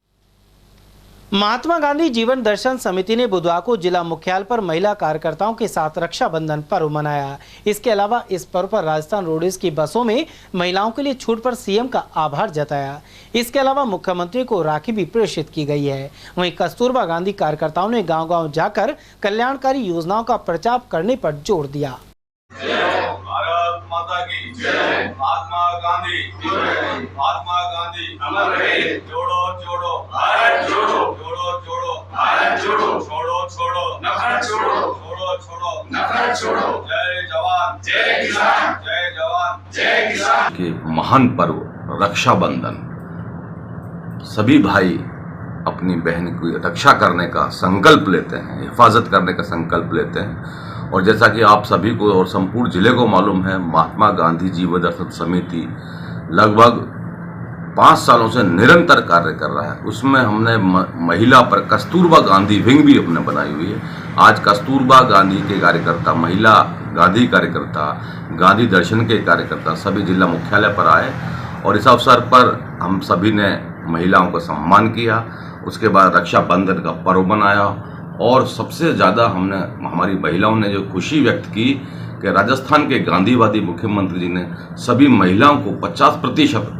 Speaker 2: महात्मा गांधी जीवन दर्शन समिति ने बुधवार को जिला मुख्यालय पर महिला कार्यकर्ताओं के साथ रक्षाबंधन पर्व मनाया। इसके अलावा इस पर्व पर राजस्थान रोडवेज की बसों में महिलाओं के लिए छूट पर सीएम का आभार जताया। इसके अलावा मुख्यमंत्री को राखी भी प्रेषित की गई है। वहीं कस्तूरबा गांधी कार्यकर्ताओं ने गाँव-गाँव जाकर कल्याणकारी योजनाओं का प्रचार करने पर जोर दिया।
Speaker 13: भारत माता की जय, महात्मा गांधी की जय, महात्मा गांधी अमर रहे, जोड़ो जोड़ो भारत जोड़ो, जोड़ो जोड़ो भारत जोड़ो, छोड़ो छोड़ो नफरत छोड़ो, छोड़ो छोड़ो नफरत छोड़ो, जय जवान जय किसान, जय जवान जय किसान।
Speaker 14: के महान पर्व रक्षाबंधन, सभी भाई अपनी बहन की रक्षा करने का संकल्प लेते हैं, हिफाजत करने का संकल्प लेते हैं। और जैसा कि आप सभी को और संपूर्ण जिले को मालूम है, महात्मा गांधी जीवन दर्शन समिति लगभग 5 सालों से निरंतर कार्य कर रहा है। उसमें हमने महिला पर कस्तूरबा गांधी विंग भी अपने बनाई हुई है। आज कस्तूरबा गांधी के कार्यकर्ता, महिला गांधी कार्यकर्ता, गांधी दर्शन के कार्यकर्ता सभी जिला मुख्यालय पर आए और इस अवसर पर हम सभी ने महिलाओं का सम्मान किया। उसके बाद रक्षाबंधन का पर्व मनाया और सबसे ज़्यादा हमारी महिलाओं ने जो खुशी व्यक्त की कि राजस्थान के गांधीवादी मुख्यमंत्री जी ने सभी महिलाओं को 50%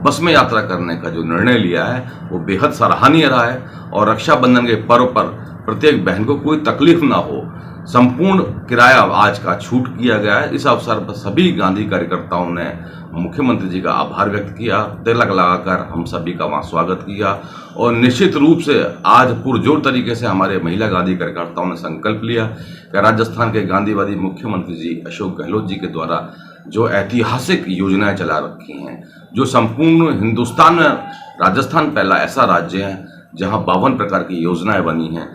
Speaker 14: बस में यात्रा करने का जो निर्णय लिया है वो बेहद सराहनीय रहा है। और रक्षाबंधन के पर्व पर प्रत्येक बहन को कोई तकलीफ ना हो, संपूर्ण किराया आज का छूट किया गया है। इस अवसर पर सभी गांधी कार्यकर्ताओं ने मुख्यमंत्री जी का आभार व्यक्त किया, तिलक लगाकर हम सभी का वहाँ स्वागत किया। और निश्चित रूप से आज पुरजोर तरीके से हमारे महिला गांधी कार्यकर्ताओं ने संकल्प लिया कि राजस्थान के गांधीवादी मुख्यमंत्री जी अशोक गहलोत जी के द्वारा जो ऐतिहासिक योजनाएं चला रखी हैं, जो संपूर्ण हिंदुस्तान में राजस्थान पहला ऐसा राज्य है जहां 52 प्रकार की योजनाएं बनी हैं।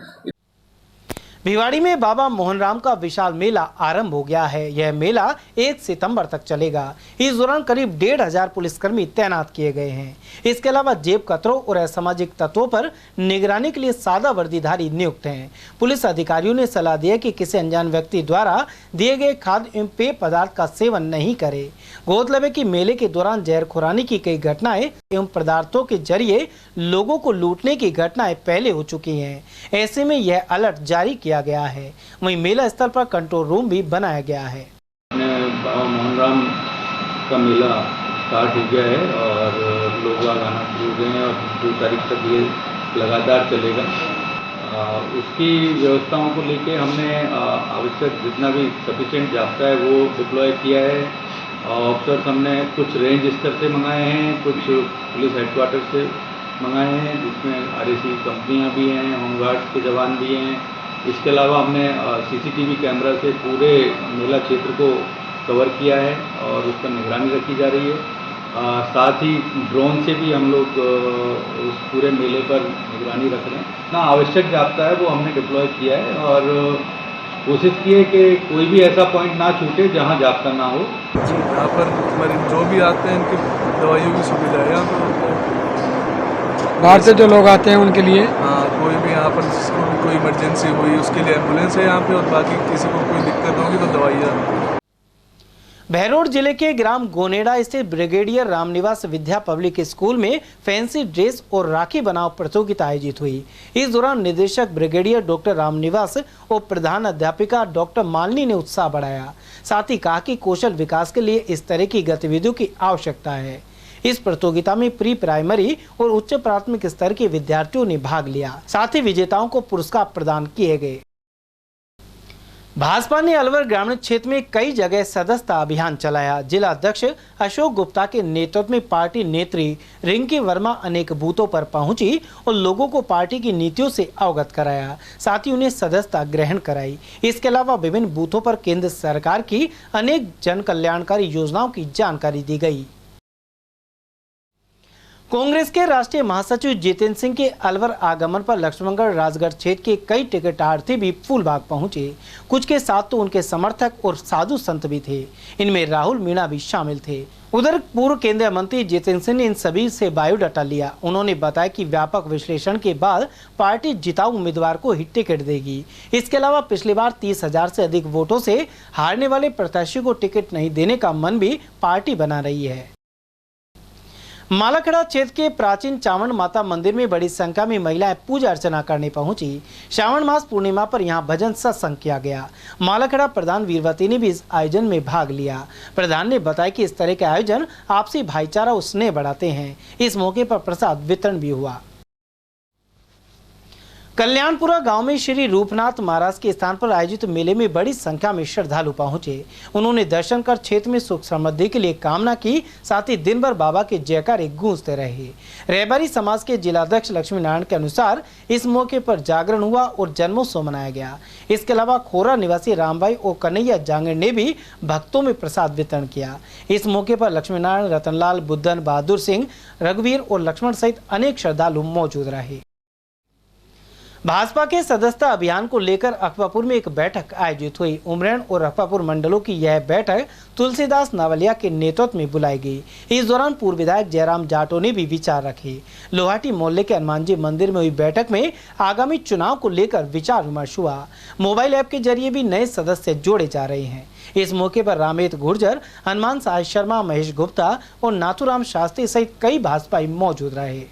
Speaker 2: भिवाड़ी में बाबा मोहनराम का विशाल मेला आरंभ हो गया है। यह मेला 1 सितंबर तक चलेगा। इस दौरान करीब 1,500 पुलिसकर्मी तैनात किए गए हैं। इसके अलावा जेब कतरों और असामाजिक तत्वों पर निगरानी के लिए सादा वर्दीधारी नियुक्त हैं। पुलिस अधिकारियों ने सलाह दी है कि किसी अनजान व्यक्ति द्वारा दिए गए खाद्य एवं पेय पदार्थ का सेवन नहीं करे। गौरतलब है कि मेले के दौरान जहरखोरानी की कई घटनाएं एवं पदार्थों के जरिए लोगों को लूटने की घटनाएं पहले हो चुकी हैं। ऐसे में यह अलर्ट जारी किया गया है। वहीं मेला स्थल पर कंट्रोल रूम भी बनाया गया है।
Speaker 15: बाबा मोहनराम का मेला स्टार्ट हो गया है और लोग आना शुरू हो गए हैं और 2 तारीख तक ये लगातार चलेगा। उसकी व्यवस्थाओं को लेके हमने आवश्यक जितना भी सफिशिएंट जाब्ता है वो डिप्लॉय किया है। ऑफिसर्स हमने कुछ रेंज स्तर से मंगाए हैं, कुछ पुलिस हेडक्वार्टर से मंगाए हैं, जिसमें RAC कंपनियां भी हैं, होमगार्ड्स के जवान भी हैं। इसके अलावा हमने CCTV कैमरा से पूरे मेला क्षेत्र को कवर किया है और उस पर निगरानी रखी जा रही है। साथ ही ड्रोन से भी हम लोग उस पूरे मेले पर निगरानी रख रहे हैं। ना आवश्यक जाब्ता है वो हमने डिप्लॉय किया है और कोशिश की है कि कोई भी ऐसा पॉइंट ना छूटे जहां जाब्ता ना हो।
Speaker 16: जी, यहाँ पर हमारे जो भी आते हैं उनकी दवाइयों की सुविधा है यहाँ पर।
Speaker 17: बाहर से जो लोग आते हैं उनके लिए
Speaker 16: हाँ, कोई भी यहाँ पर जिसको भी कोई इमरजेंसी हुई उसके लिए एम्बुलेंस है यहाँ पे और बाकी किसी को कोई दिक्कत होगी तो दवाइयाँ।
Speaker 2: बहरोड जिले के ग्राम गोनेडा स्थित ब्रिगेडियर रामनिवास विद्या पब्लिक स्कूल में फैंसी ड्रेस और राखी बनाओ प्रतियोगिता आयोजित हुई। इस दौरान निदेशक ब्रिगेडियर डॉक्टर रामनिवास और प्रधान अध्यापिका डॉक्टर मालिनी ने उत्साह बढ़ाया। साथ ही कहा कि कौशल विकास के लिए इस तरह की गतिविधियों की आवश्यकता है। इस प्रतियोगिता में प्री प्राइमरी और उच्च प्राथमिक स्तर के विद्यार्थियों ने भाग लिया। साथ ही विजेताओं को पुरस्कार प्रदान किए गए। भाजपा ने अलवर ग्रामीण क्षेत्र में कई जगह सदस्यता अभियान चलाया। जिला अध्यक्ष अशोक गुप्ता के नेतृत्व में पार्टी नेत्री रिंकी वर्मा अनेक बूथों पर पहुंची और लोगों को पार्टी की नीतियों से अवगत कराया। साथ ही उन्हें सदस्यता ग्रहण कराई। इसके अलावा विभिन्न बूथों पर केंद्र सरकार की अनेक जन कल्याणकारी योजनाओं की जानकारी दी गई। कांग्रेस के राष्ट्रीय महासचिव जितेंद्र सिंह के अलवर आगमन पर लक्ष्मणगढ़ राजगढ़ क्षेत्र के कई टिकटार्थी भी फूलबाग पहुंचे। कुछ के साथ तो उनके समर्थक और साधु संत भी थे। इनमें राहुल मीणा भी शामिल थे। उधर पूर्व केंद्रीय मंत्री जितेंद्र सिंह ने इन सभी से बायोडाटा लिया। उन्होंने बताया कि व्यापक विश्लेषण के बाद पार्टी जिताऊ उम्मीदवार को ही टिकट देगी। इसके अलावा पिछली बार 30,000 से अधिक वोटों से हारने वाले प्रत्याशी को टिकट नहीं देने का मन भी पार्टी बना रही है। मालाखेड़ा क्षेत्र के प्राचीन चावंड माता मंदिर में बड़ी संख्या में महिलाएं पूजा अर्चना करने पहुंची। श्रावण मास पूर्णिमा पर यहां भजन सत्संग किया गया। मालाखेड़ा प्रधान वीरवती ने भी इस आयोजन में भाग लिया। प्रधान ने बताया कि इस तरह के आयोजन आपसी भाईचारा और स्नेह बढ़ाते हैं। इस मौके पर प्रसाद वितरण भी हुआ। कल्याणपुरा गांव में श्री रूपनाथ महाराज के स्थान पर आयोजित मेले में बड़ी संख्या में श्रद्धालु पहुंचे। उन्होंने दर्शन कर क्षेत्र में सुख समृद्धि के लिए कामना की। साथ ही दिन भर बाबा के जयकारे गूंजते रहे। रहबारी समाज के जिलाध्यक्ष लक्ष्मी नारायण के अनुसार इस मौके पर जागरण हुआ और जन्मोत्सव मनाया गया। इसके अलावा खोरा निवासी रामभाई और कन्हैया जांगड़ ने भी भक्तों में प्रसाद वितरण किया। इस मौके पर लक्ष्मी नारायण, रतनलाल, बुद्धन, बहादुर सिंह, रघुवीर और लक्ष्मण सहित अनेक श्रद्धालु मौजूद रहे। भाजपा के सदस्यता अभियान को लेकर अकबापुर में एक बैठक आयोजित हुई। उमरेन और अकबापुर मंडलों की यह बैठक तुलसीदास नावलिया के नेतृत्व में बुलाई गई। इस दौरान पूर्व विधायक जयराम जाटो ने भी विचार रखे। लोहाटी मोहल्ले के हनुमान जी मंदिर में हुई बैठक में आगामी चुनाव को लेकर विचार विमर्श हुआ। मोबाइल ऐप के जरिए भी नए सदस्य जोड़े जा रहे हैं। इस मौके पर रामेत गुर्जर, हनुमान साय शर्मा, महेश गुप्ता और नाथुराम शास्त्री सहित कई भाजपाई मौजूद रहे।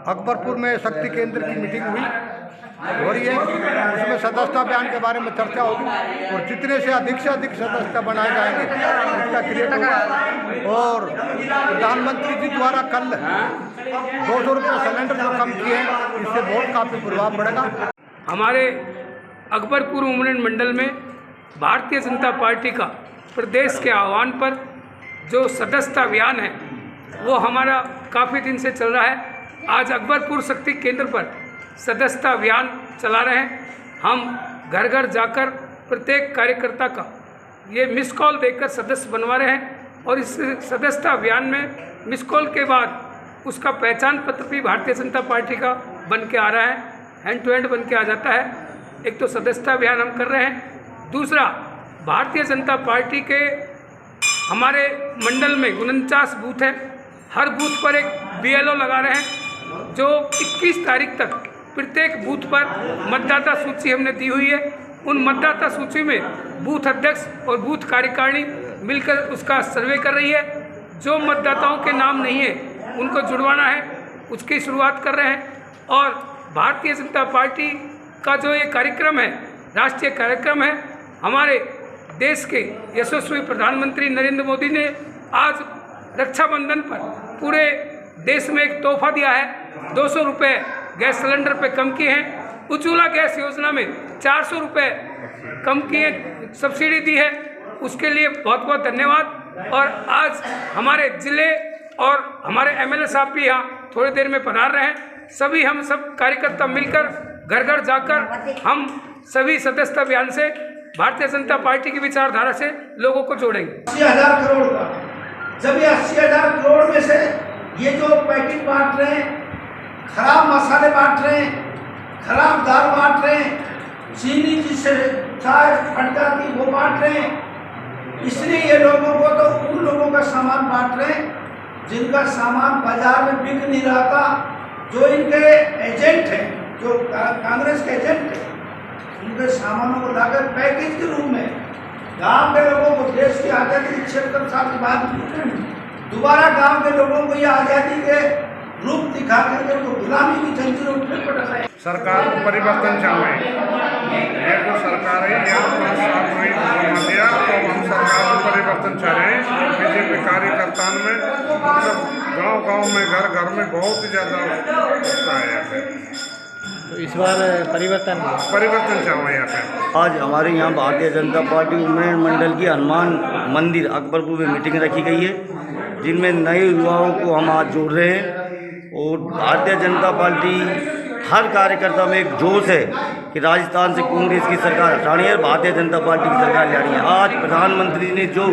Speaker 18: अकबरपुर में शक्ति केंद्र की मीटिंग हुई हो रही है। उसमें सदस्यता अभियान के बारे में चर्चा होगी और जितने से अधिक सदस्यता बनाए जाएंगे उसका क्रिएट होगा। और प्रधानमंत्री जी द्वारा कल 200 रुपये सिलेंडर जो कम किए हैं, इससे बहुत काफ़ी प्रभाव पड़ेगा।
Speaker 19: हमारे अकबरपुर उमरेन मंडल में भारतीय जनता पार्टी का प्रदेश के आह्वान पर जो सदस्यता अभियान है वो हमारा काफ़ी दिन से चल रहा है। आज अकबरपुर शक्ति केंद्र पर सदस्यता अभियान चला रहे हैं। हम घर घर जाकर प्रत्येक कार्यकर्ता का ये मिस कॉल देकर सदस्य बनवा रहे हैं और इस सदस्यता अभियान में मिस कॉल के बाद उसका पहचान पत्र भी भारतीय जनता पार्टी का बन के आ रहा है, हैंड टू हैंड बन के आ जाता है। एक तो सदस्यता अभियान हम कर रहे हैं, दूसरा भारतीय जनता पार्टी के हमारे मंडल में 49 बूथ हैं। हर बूथ पर एक BLO लगा रहे हैं जो 21 तारीख तक प्रत्येक बूथ पर मतदाता सूची हमने दी हुई है। उन मतदाता सूची में बूथ अध्यक्ष और बूथ कार्यकारिणी मिलकर उसका सर्वे कर रही है। जो मतदाताओं के नाम नहीं है उनको जुड़वाना है, उसकी शुरुआत कर रहे हैं। और भारतीय जनता पार्टी का जो ये कार्यक्रम है, राष्ट्रीय कार्यक्रम है, हमारे देश के यशस्वी प्रधानमंत्री नरेंद्र मोदी ने आज रक्षाबंधन पर पूरे देश में एक तोहफा दिया है। 200 रुपये गैस सिलेंडर पे कम किए हैं। उज्ज्वला गैस योजना में 400 रुपये कम किए सब्सिडी दी है, उसके लिए बहुत बहुत धन्यवाद। और आज हमारे ज़िले और हमारे MLA साहब भी यहाँ थोड़ी देर में पधार रहे हैं। सभी हम सब कार्यकर्ता मिलकर घर घर जाकर हम सभी सदस्यता अभियान से भारतीय जनता पार्टी की विचारधारा से लोगों को जोड़ेंगे।
Speaker 20: 80,000 करोड़ का, जब ये 80,000 करोड़ में से ये जो पैकेट बांट रहे हैं, खराब मसाले बांट रहे हैं, खराब दाल बांट रहे हैं, चीनी जिससे चाय फटका की वो बांट रहे हैं। इसलिए ये लोगों को तो उन लोगों का सामान बांट रहे हैं जिनका सामान बाजार में बिक नहीं रहा था, जो इनके एजेंट हैं, जो कांग्रेस के एजेंट हैं, उनके सामानों को लाकर पैकेज के रूप में गांव के लोगों को देश की आज़ादी 76 साल के बाद दोबारा गांव के लोगों को ये आज़ादी के रूप दिखा करके उनको गुलामी की जंजीरों में पटक रहे हैं।
Speaker 21: सरकार को परिवर्तन चाहे, ये तो सरकार है, यहाँ 5 साल में बना दिया, तो हम सरकार को परिवर्तन चाह रहे हैं। बीजेपी कार्यकर्ता में मतलब गांव में घर में बहुत ही ज़्यादा उत्साह है यहाँ पे।
Speaker 22: तो इस बार परिवर्तन
Speaker 21: चाहे यहाँ पे।
Speaker 22: आज हमारे यहाँ भारतीय जनता पार्टी उमरेन मंडल की हनुमान मंदिर अकबरपुर में मीटिंग रखी गई है, जिनमें नए युवाओं को हम आज जोड़ रहे हैं। और भारतीय जनता पार्टी हर कार्यकर्ता में एक जोश है कि राजस्थान से कांग्रेस की सरकार हटानी है, भारतीय जनता पार्टी की सरकार लानी है। आज प्रधानमंत्री ने जो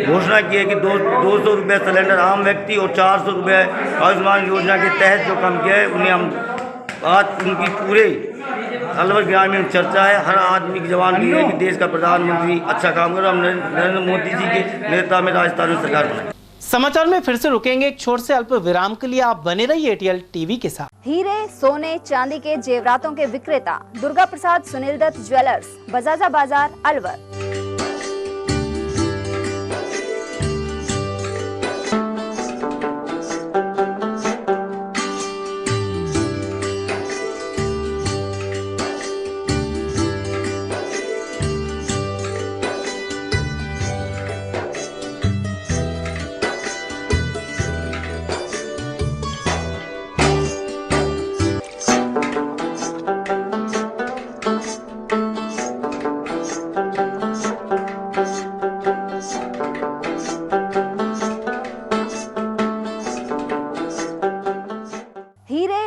Speaker 22: घोषणा की है कि 200 रुपये सिलेंडर आम व्यक्ति और 400 रुपये आयुष्मान योजना के तहत जो कम किया है, उन्हें हम आज उनकी पूरे अलवर ग्रामीण चर्चा है, हर आदमी की जवान की है कि देश का प्रधानमंत्री अच्छा काम करे, हम नरेंद्र मोदी जी के नेता में राजस्थान में सरकार बनाए।
Speaker 2: समाचार में फिर से रुकेंगे एक छोटे से अल्प विराम के लिए। आप बने रहिए ATL TV के साथ।
Speaker 10: हीरे, सोने, चांदी के जेवरातों के विक्रेता दुर्गा प्रसाद सुनील दत्त ज्वेलर्स, बजाजा बाजार, अलवर।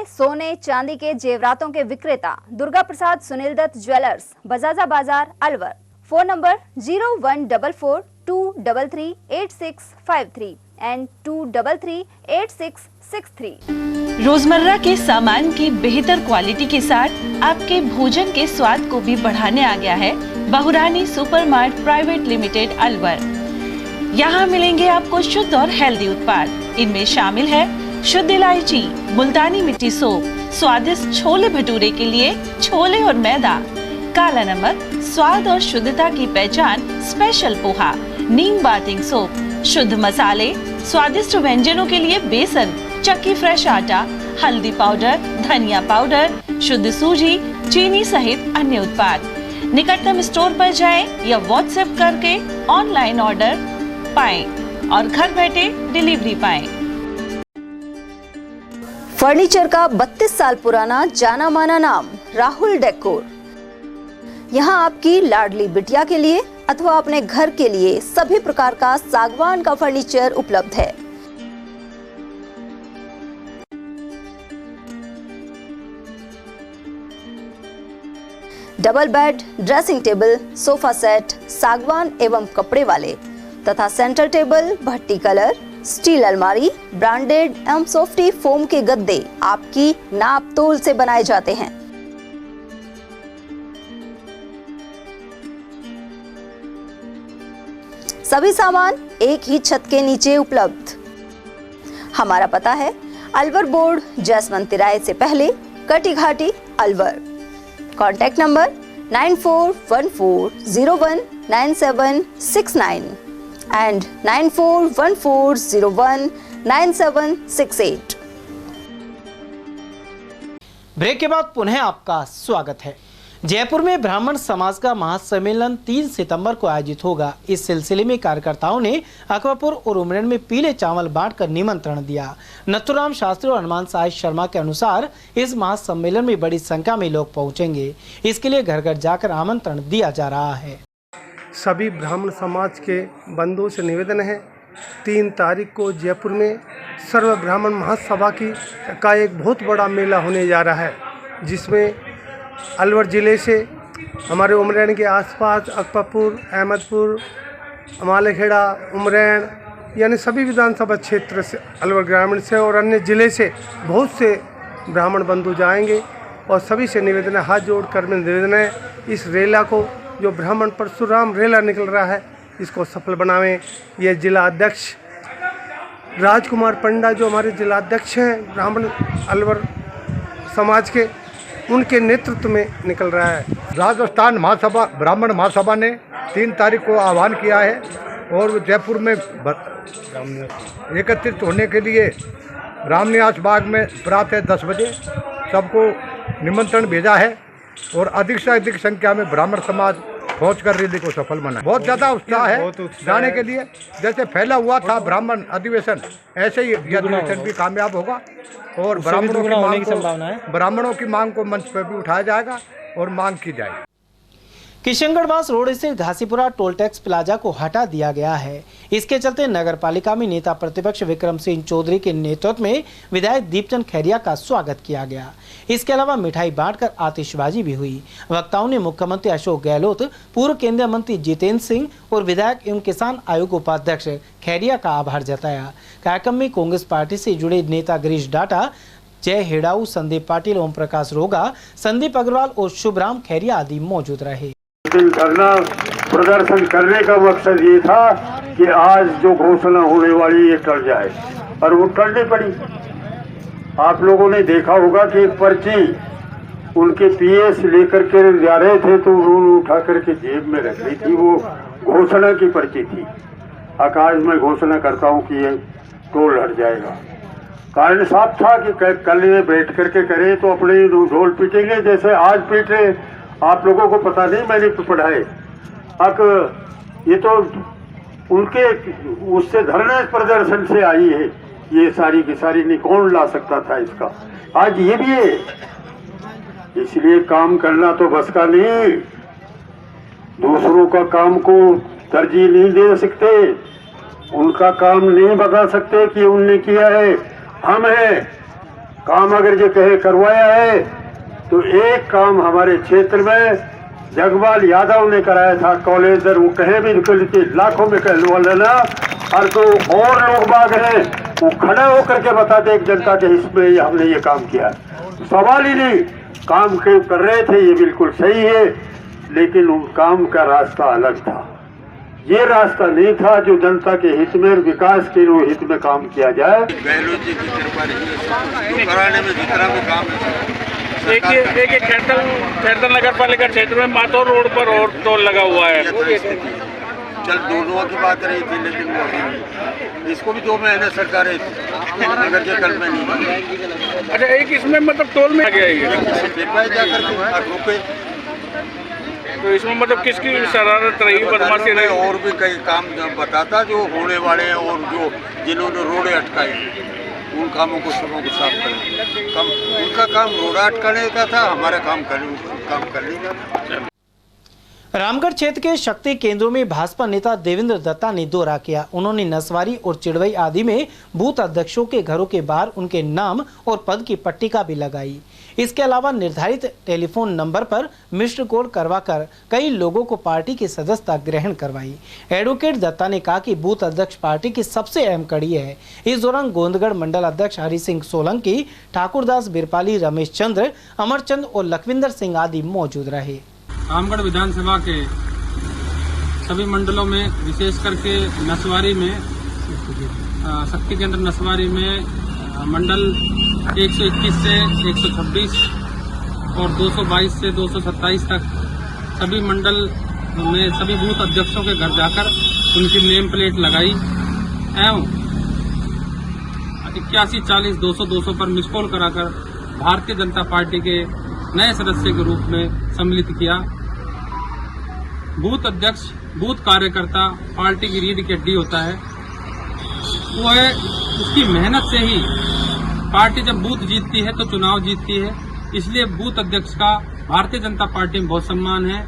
Speaker 10: सोने चांदी के जेवरातों के विक्रेता दुर्गा प्रसाद सुनील दत्त ज्वेलर्स, बजाजा बाजार, अलवर। Phone number 0144233863 and 2338663।
Speaker 11: रोजमर्रा के सामान की बेहतर क्वालिटी के साथ आपके भोजन के स्वाद को भी बढ़ाने आ गया है बहुरानी सुपरमार्ट प्राइवेट लिमिटेड, अलवर। यहाँ मिलेंगे आपको शुद्ध और हेल्दी उत्पाद। इनमें शामिल है शुद्ध इलायची, मुल्तानी मिट्टी सोप, स्वादिष्ट छोले भटूरे के लिए छोले और मैदा, काला नमक, स्वाद और शुद्धता की पहचान स्पेशल पोहा, नीम बाथिंग सोप, शुद्ध मसाले, स्वादिष्ट व्यंजनों के लिए बेसन, चक्की फ्रेश आटा, हल्दी पाउडर, धनिया पाउडर, शुद्ध सूजी, चीनी सहित अन्य उत्पाद। निकटतम स्टोर पर जाएं या व्हाट्सएप करके ऑनलाइन ऑर्डर पाएं और घर बैठे डिलीवरी पाएं।
Speaker 10: फर्नीचर का 32 साल पुराना जाना माना नाम राहुल डेकोर। यहाँ आपकी लाडली बिटिया के लिए अथवा अपने घर के लिए सभी प्रकार का सागवान का फर्नीचर उपलब्ध है। Double bed, dressing table, sofa set, सागवान एवं कपड़े वाले तथा सेंटर टेबल, भट्टी कलर, स्टील अलमारी, ब्रांडेड एवं सॉफ्टी फोम के गद्दे आपकी नाप तोल से बनाए जाते हैं। सभी सामान एक ही छत के नीचे उपलब्ध। हमारा पता है अलवर बोर्ड, जसवंत तिराहे से पहले, Kati Ghati, Alwar. Contact number 9414019769 and 9414019768।
Speaker 2: Break के बाद पुनः आपका स्वागत है। जयपुर में ब्राह्मण समाज का महासम्मेलन 3 सितंबर को आयोजित होगा। इस सिलसिले में कार्यकर्ताओं ने अकबरपुर और उमरेन में पीले चावल बांटकर निमंत्रण दिया। नथुराम शास्त्री और हनुमान साय शर्मा के अनुसार इस महासम्मेलन में बड़ी संख्या में लोग पहुंचेंगे। इसके लिए घर घर जाकर आमंत्रण दिया जा रहा है।
Speaker 1: सभी ब्राह्मण समाज के बंधुओं से निवेदन है, 3 तारीख को जयपुर में सर्व ब्राह्मण महासभा का एक बहुत बड़ा मेला होने जा रहा है, जिसमें अलवर ज़िले से हमारे उमरैन के आसपास अकबरपुर, अहमदपुर, अमालेखेड़ा, उमरैन यानी सभी विधानसभा क्षेत्र से, अलवर ग्रामीण से और अन्य ज़िले से बहुत से ब्राह्मण बंधु जाएंगे। और सभी से निवेदन है, हाथ जोड़कर में निवेदन है, इस रेला को जो ब्राह्मण परशुराम रेला निकल रहा है इसको सफल बनावें। ये जिला अध्यक्ष राजकुमार पंडा जो हमारे जिला अध्यक्ष हैं ब्राह्मण अलवर समाज के, उनके नेतृत्व में निकल रहा है।
Speaker 18: राजस्थान महासभा, ब्राह्मण महासभा ने 3 तारीख को आह्वान किया है और जयपुर में एकत्रित होने के लिए रामनिवास बाग में प्रातः 10 बजे सबको निमंत्रण भेजा है और अधिक से अधिक संख्या में ब्राह्मण समाज पहुंचकर रैली को सफल बनाए। बहुत ज़्यादा उत्साह है जाने के लिए। जैसे फैला हुआ था ब्राह्मण अधिवेशन, ऐसे ही यह अधिवेशन भी कामयाब होगा और ब्राह्मणों की मांग को मंच पर भी उठाया जाएगा और मांग की जाएगी।
Speaker 2: किशनगढ़वास रोड स्थित घासीपुरा टोल टैक्स प्लाजा को हटा दिया गया है। इसके चलते नगर पालिका में नेता प्रतिपक्ष विक्रम सिंह चौधरी के नेतृत्व में विधायक दीपचंद खैरिया का स्वागत किया गया। इसके अलावा मिठाई बांटकर आतिशबाजी भी हुई। वक्ताओं ने मुख्यमंत्री अशोक गहलोत, पूर्व केंद्रीय मंत्री जितेंद्र सिंह और विधायक एवं किसान आयोग उपाध्यक्ष खैरिया का आभार जताया। कार्यक्रम में कांग्रेस पार्टी से जुड़े नेता गिरीश डाटा, जय हेड़ाऊ, संदीप पाटिल, ओम प्रकाश रोगा, संदीप अग्रवाल और शुभराम खैरिया आदि मौजूद रहे।
Speaker 3: धरना प्रदर्शन करने का मकसद ये था कि आज जो घोषणा होने वाली ये टल जाए, और वो टलनी पड़ी। आप लोगों ने देखा होगा कि एक पर्ची उनके पीएस लेकर के जा रहे थे तो उन्होंने उठा करके जेब में रख ली थी। वो घोषणा की पर्ची थी। आकाश में घोषणा करता हूँ कि ये टोल हट जाएगा। कारण साफ था कि कल ये बैठ करके करें तो अपने ढोल पीटेंगे जैसे आज पीट रहे। आप लोगों को पता नहीं, मैंने तो पढ़ाए। अब ये तो उनके उससे धरना प्रदर्शन से आई है ये सारी की सारी। नहीं, कौन ला सकता था इसका? आज ये भी है। इसलिए काम करना तो बस का नहीं, दूसरों का काम को तरजीह नहीं दे सकते, उनका काम नहीं बता सकते कि उनने किया है। हम है काम अगर जो कहे करवाया है तो एक काम हमारे क्षेत्र में जगवाल यादव ने कराया था कॉलेज। वो कहे भी लाखों में कहने लेना, और तो और लोग बाग हैं वो खड़े होकर के बताते एक जनता के हिस्से में हमने ये काम किया। सवाल ही नहीं, काम कर रहे थे, ये बिल्कुल सही है, लेकिन उन काम का रास्ता अलग था। ये रास्ता नहीं था जो जनता के हित में और विकास के हित में काम किया जाए।
Speaker 21: गहलोत जी की कृपा रही कराने में जितना भी काम है। एक खैरतन नगर पालिका क्षेत्र में माथौर रोड पर और टोल लगा हुआ है। चल दोनों की बात रही थी, लेकिन वो इसको भी 2 महीने सरकारें अगर जो कल में नहीं। अच्छा, एक इसमें मतलब टोल में आ गया है जाकर रुके तो इसमें मतलब किसकी शरारत रही, बदमाशी रही? और भी कई काम बताता जो होने वाले हैं और जो जिन्होंने रोडे अटकाए उन कामों को सबों को साफ करें। उनका काम रोड़ा अटकाने का था, हमारा काम करने का।
Speaker 2: रामगढ़ क्षेत्र के शक्ति केंद्रों में भाजपा नेता देवेंद्र दत्ता ने दौरा किया। उन्होंने नसवारी और चिड़वई आदि में बूथ अध्यक्षों के घरों के बाहर उनके नाम और पद की पट्टिका भी लगाई। इसके अलावा निर्धारित टेलीफोन नंबर पर मिस्ड कॉल करवाकर कई लोगों को पार्टी की सदस्यता ग्रहण करवाई। एडवोकेट दत्ता ने कहा कि बूथ अध्यक्ष पार्टी की सबसे अहम कड़ी है। इस दौरान गोंदगढ़ मंडल अध्यक्ष हरि सिंह सोलंकी, ठाकुरदास बिरपाली, रमेश चंद्र, अमरचंद और लखविंदर सिंह आदि मौजूद रहे।
Speaker 5: रामगढ़ विधानसभा के सभी मंडलों में, विशेष करके नसवारी में, शक्ति केंद्र नसवारी में मंडल 121 से 126 और 222 से 227 तक सभी मंडल में सभी बूथ अध्यक्षों के घर जाकर उनकी नेम प्लेट लगाई एवं 81 40 200 200 पर मिस कॉल कराकर भारतीय जनता पार्टी के नए सदस्य के रूप में सम्मिलित किया। बूथ अध्यक्ष, बूथ कार्यकर्ता पार्टी की रीढ़ की हड्डी होता है। वो है उसकी मेहनत से ही पार्टी जब बूथ जीतती है तो चुनाव जीतती है। इसलिए बूथ अध्यक्ष का भारतीय जनता पार्टी में बहुत सम्मान है।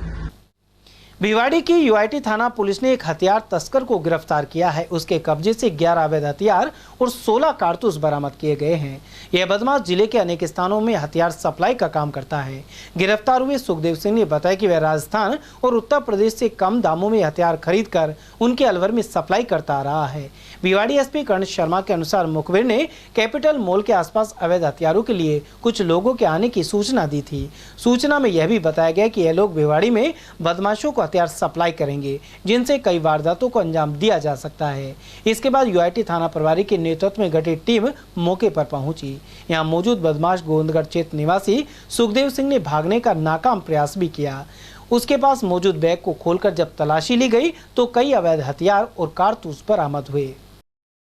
Speaker 2: भिवाड़ी की यूआईटी थाना पुलिस ने एक हथियार तस्कर को गिरफ्तार किया है। उसके कब्जे से 11 अवैध हथियार और 16 कारतूस बरामद किए गए हैं। यह बदमाश जिले के अनेक स्थानों में हथियार सप्लाई का काम करता है। गिरफ्तार हुए सुखदेव सिंह ने बताया कि वह राजस्थान और उत्तर प्रदेश से कम दामों में हथियार खरीदकर उनके अलवर में सप्लाई करता आ रहा है। भिवाड़ी एसपी कर्ण शर्मा के अनुसार मुखबिर ने कैपिटल मॉल के आसपास अवैध हथियारों के लिए कुछ लोगों के आने की सूचना दी थी। सूचना में यह भी बताया गया कि यह लोग भिवाड़ी में बदमाशों को हथियार सप्लाई करेंगे, जिनसे कई वारदातों को अंजाम दिया जा सकता है। इसके बाद यूआईटी थाना प्रभारी के नेतृत्व में गठित टीम मौके पर पहुंची। यहां मौजूद बदमाश गोंदगढ़ क्षेत्र निवासी सुखदेव सिंह ने भागने का नाकाम प्रयास भी किया। उसके पास मौजूद बैग को खोलकर जब तलाशी ली गई तो कई अवैध हथियार और कारतूस बरामद हुए।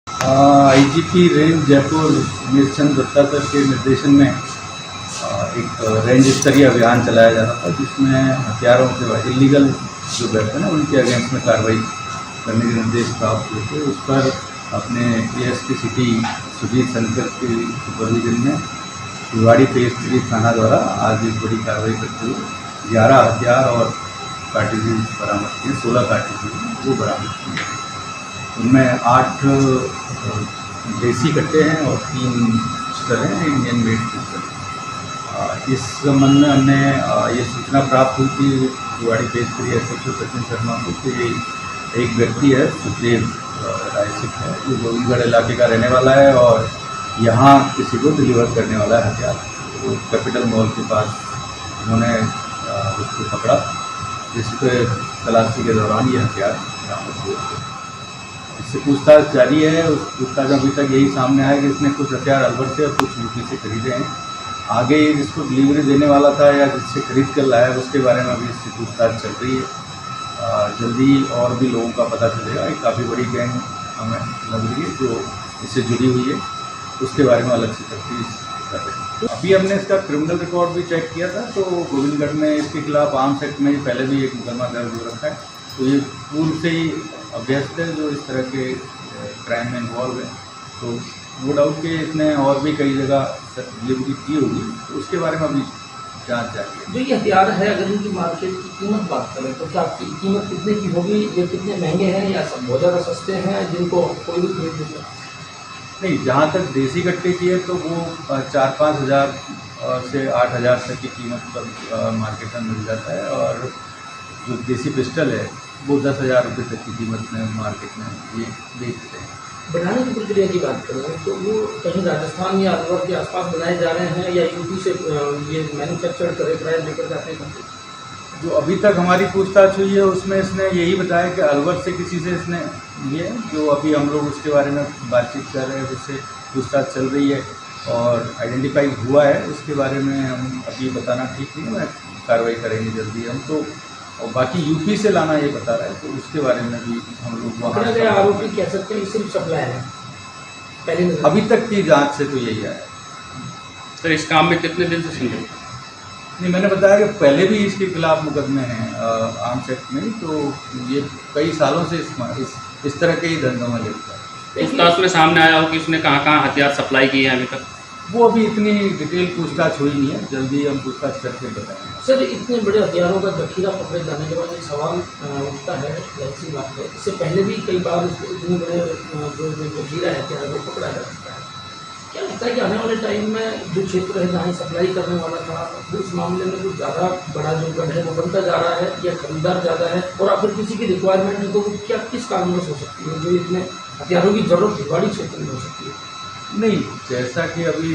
Speaker 23: IGP range Jaipur Veerchand Datta sir के निर्देशन में एक रेंज स्तरीय अभियान चलाया जा रहा था, जिसमें हथियारों के इलीगल जो वेपन है उनके अगेंस्ट में कार्रवाई करने के निर्देश प्राप्त हुए थे। उस पर अपने एएसपी सिटी सुजीत शंकर के सुपरविजन में भिवाड़ी फेज 3 थाना द्वारा आज एक बड़ी कार्रवाई करते हुए 11 हथियार और कार्टिजेज बरामद किए। 16 कार्टिजेज वो बरामद किए। उनमें 8 देसी कट्टे हैं और 3 पिस्टल हैं, इंडियन मेड पिस्टल। इस संबंध में हमने ये सूचना प्राप्त हुई थी भिवाड़ी फेज 3 एसएचओ सचिन शर्मा को कि एक व्यक्ति है सुखदेव राय सिंह है, जो गोविंदगढ़ इलाके का रहने वाला है और यहाँ किसी को डिलीवर करने वाला हथियार। तो कैपिटल मॉल के पास उन्होंने उसको पकड़ा, जिस पे तलाशी के दौरान ये हथियार बरामद हुए। इससे पूछताछ जारी है। उस पूछताछ में अभी तक यही सामने आया कि इसने कुछ हथियार अलवर से और कुछ यूपी से खरीदे हैं। आगे जिसको डिलीवरी देने वाला था या जिससे खरीद कर लाया उसके बारे में अभी इससे पूछताछ चल रही है। जल्दी और भी लोगों का पता चलेगा। एक काफ़ी बड़ी गैंग हमें लग रही है जो इससे जुड़ी हुई है, उसके बारे में अलग से तफ्तीश कर रहे हैं। अभी हमने इसका क्रिमिनल रिकॉर्ड भी चेक किया था, तो गोविंदगढ़ में इसके खिलाफ आर्म्स एक्ट में पहले भी एक मुकदमा दर्ज हो रखा है। तो ये पूर्व से ही अभ्यस्त है जो इस तरह के क्राइम में इन्वॉल्व है। तो नो डाउट कि इसने और भी कई जगह डिलीवरी की होगी, तो उसके बारे में अभी जांच जारी है।
Speaker 4: जो ये हथियार है, अगर इनकी मार्केट की कीमत बात करें तो क्या कीमत कितने की होगी? ये कितने महंगे हैं या सब बहुत ज़्यादा सस्ते हैं जिनको कोई भी खरीद सकता है?
Speaker 23: नहीं, जहाँ तक देसी कट्टे की है तो वो 4-5 हज़ार से 8 हज़ार तक की कीमत पर मार्केट में मिल जाता है, और जो देसी पिस्टल है वो 10,000 रुपये तक की कीमत में मार्केट में ये बेचते हैं।
Speaker 4: बनाने की प्रक्रिया की बात करें तो वो कहीं राजस्थान या अलवर के आसपास बनाए जा रहे हैं या यूपी से ये मैन्युफैक्चर करे ट्रायल लेकर जाते हैं?
Speaker 23: जो अभी तक हमारी पूछताछ हुई है उसमें इसने यही बताया कि अलवर से किसी से इसने लिए, जो अभी हम लोग उसके बारे में बातचीत कर रहे हैं, उससे पूछताछ चल रही है और आइडेंटिफाई हुआ है। उसके बारे में हम अभी बताना ठीक नहीं है, कार्रवाई करेंगे जल्दी हम तो। और बाकी यूपी से लाना ये बता रहा है, तो उसके बारे में भी हम लोग वहाँ
Speaker 4: आरोपी कह सकते हैं सिर्फ सप्लाई है पहले
Speaker 23: अभी तक की जांच से तो यही आया।
Speaker 5: सर इस काम में कितने दिन से संलिप्त?
Speaker 23: नहीं, मैंने बताया कि पहले भी इसके खिलाफ मुकदमे हैं आर्म्स एक्ट में, तो ये कई सालों से इस तरह के ही धंधों में लिप्त है।
Speaker 5: पूछताछ में सामने आया हो कि उसने कहाँ हथियार सप्लाई किए हैं अभी तक?
Speaker 23: वो अभी इतनी डिटेल पूछताछ हुई नहीं है, जल्दी हम पूछताछ करके बताएंगे।
Speaker 4: सर इतने बड़े हथियारों का जखीरा पकड़े जाने के बाद एक सवाल उठता है, ऐसी बात है, इससे पहले भी कई बार इतने बड़े जो जखीरा है हथियार वो पकड़ा जा सकता है। क्या लगता है कि आने वाले टाइम में जो क्षेत्र है जहाँ सप्लाई करने वाला था उस मामले में कुछ ज़्यादा बड़ा जो गढ़ है वो बनता जा रहा है या खरीदार ज़्यादा है, और अगर किसी की रिक्वायरमेंट है तो वो क्या किस कारणवश हो सकती है जो इतने हथियारों की जरूरत भिवाड़ी क्षेत्र में हो सकती है?
Speaker 23: नहीं, जैसा कि अभी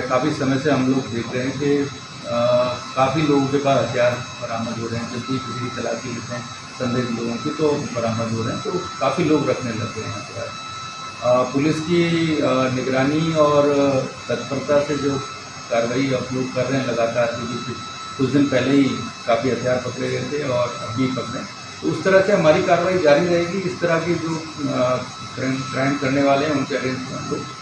Speaker 23: काफ़ी समय से हम लोग देख रहे हैं कि काफ़ी लोगों के पास हथियार बरामद हो रहे हैं। जब भी किसी की तलाशी लेते हैं संदिग्ध लोगों की तो बरामद हो रहे हैं, तो काफ़ी लोग रखने लग गए हैं हथियार। पुलिस की निगरानी और तत्परता से जो कार्रवाई आप लोग कर रहे हैं लगातार, क्योंकि कुछ दिन पहले ही काफ़ी हथियार पकड़े गए थे और अभी पकड़े, तो उस तरह से हमारी कार्रवाई जारी रहेगी। इस तरह की जो क्राइम करने वाले हैं उनके अगेंस्ट हम लोग।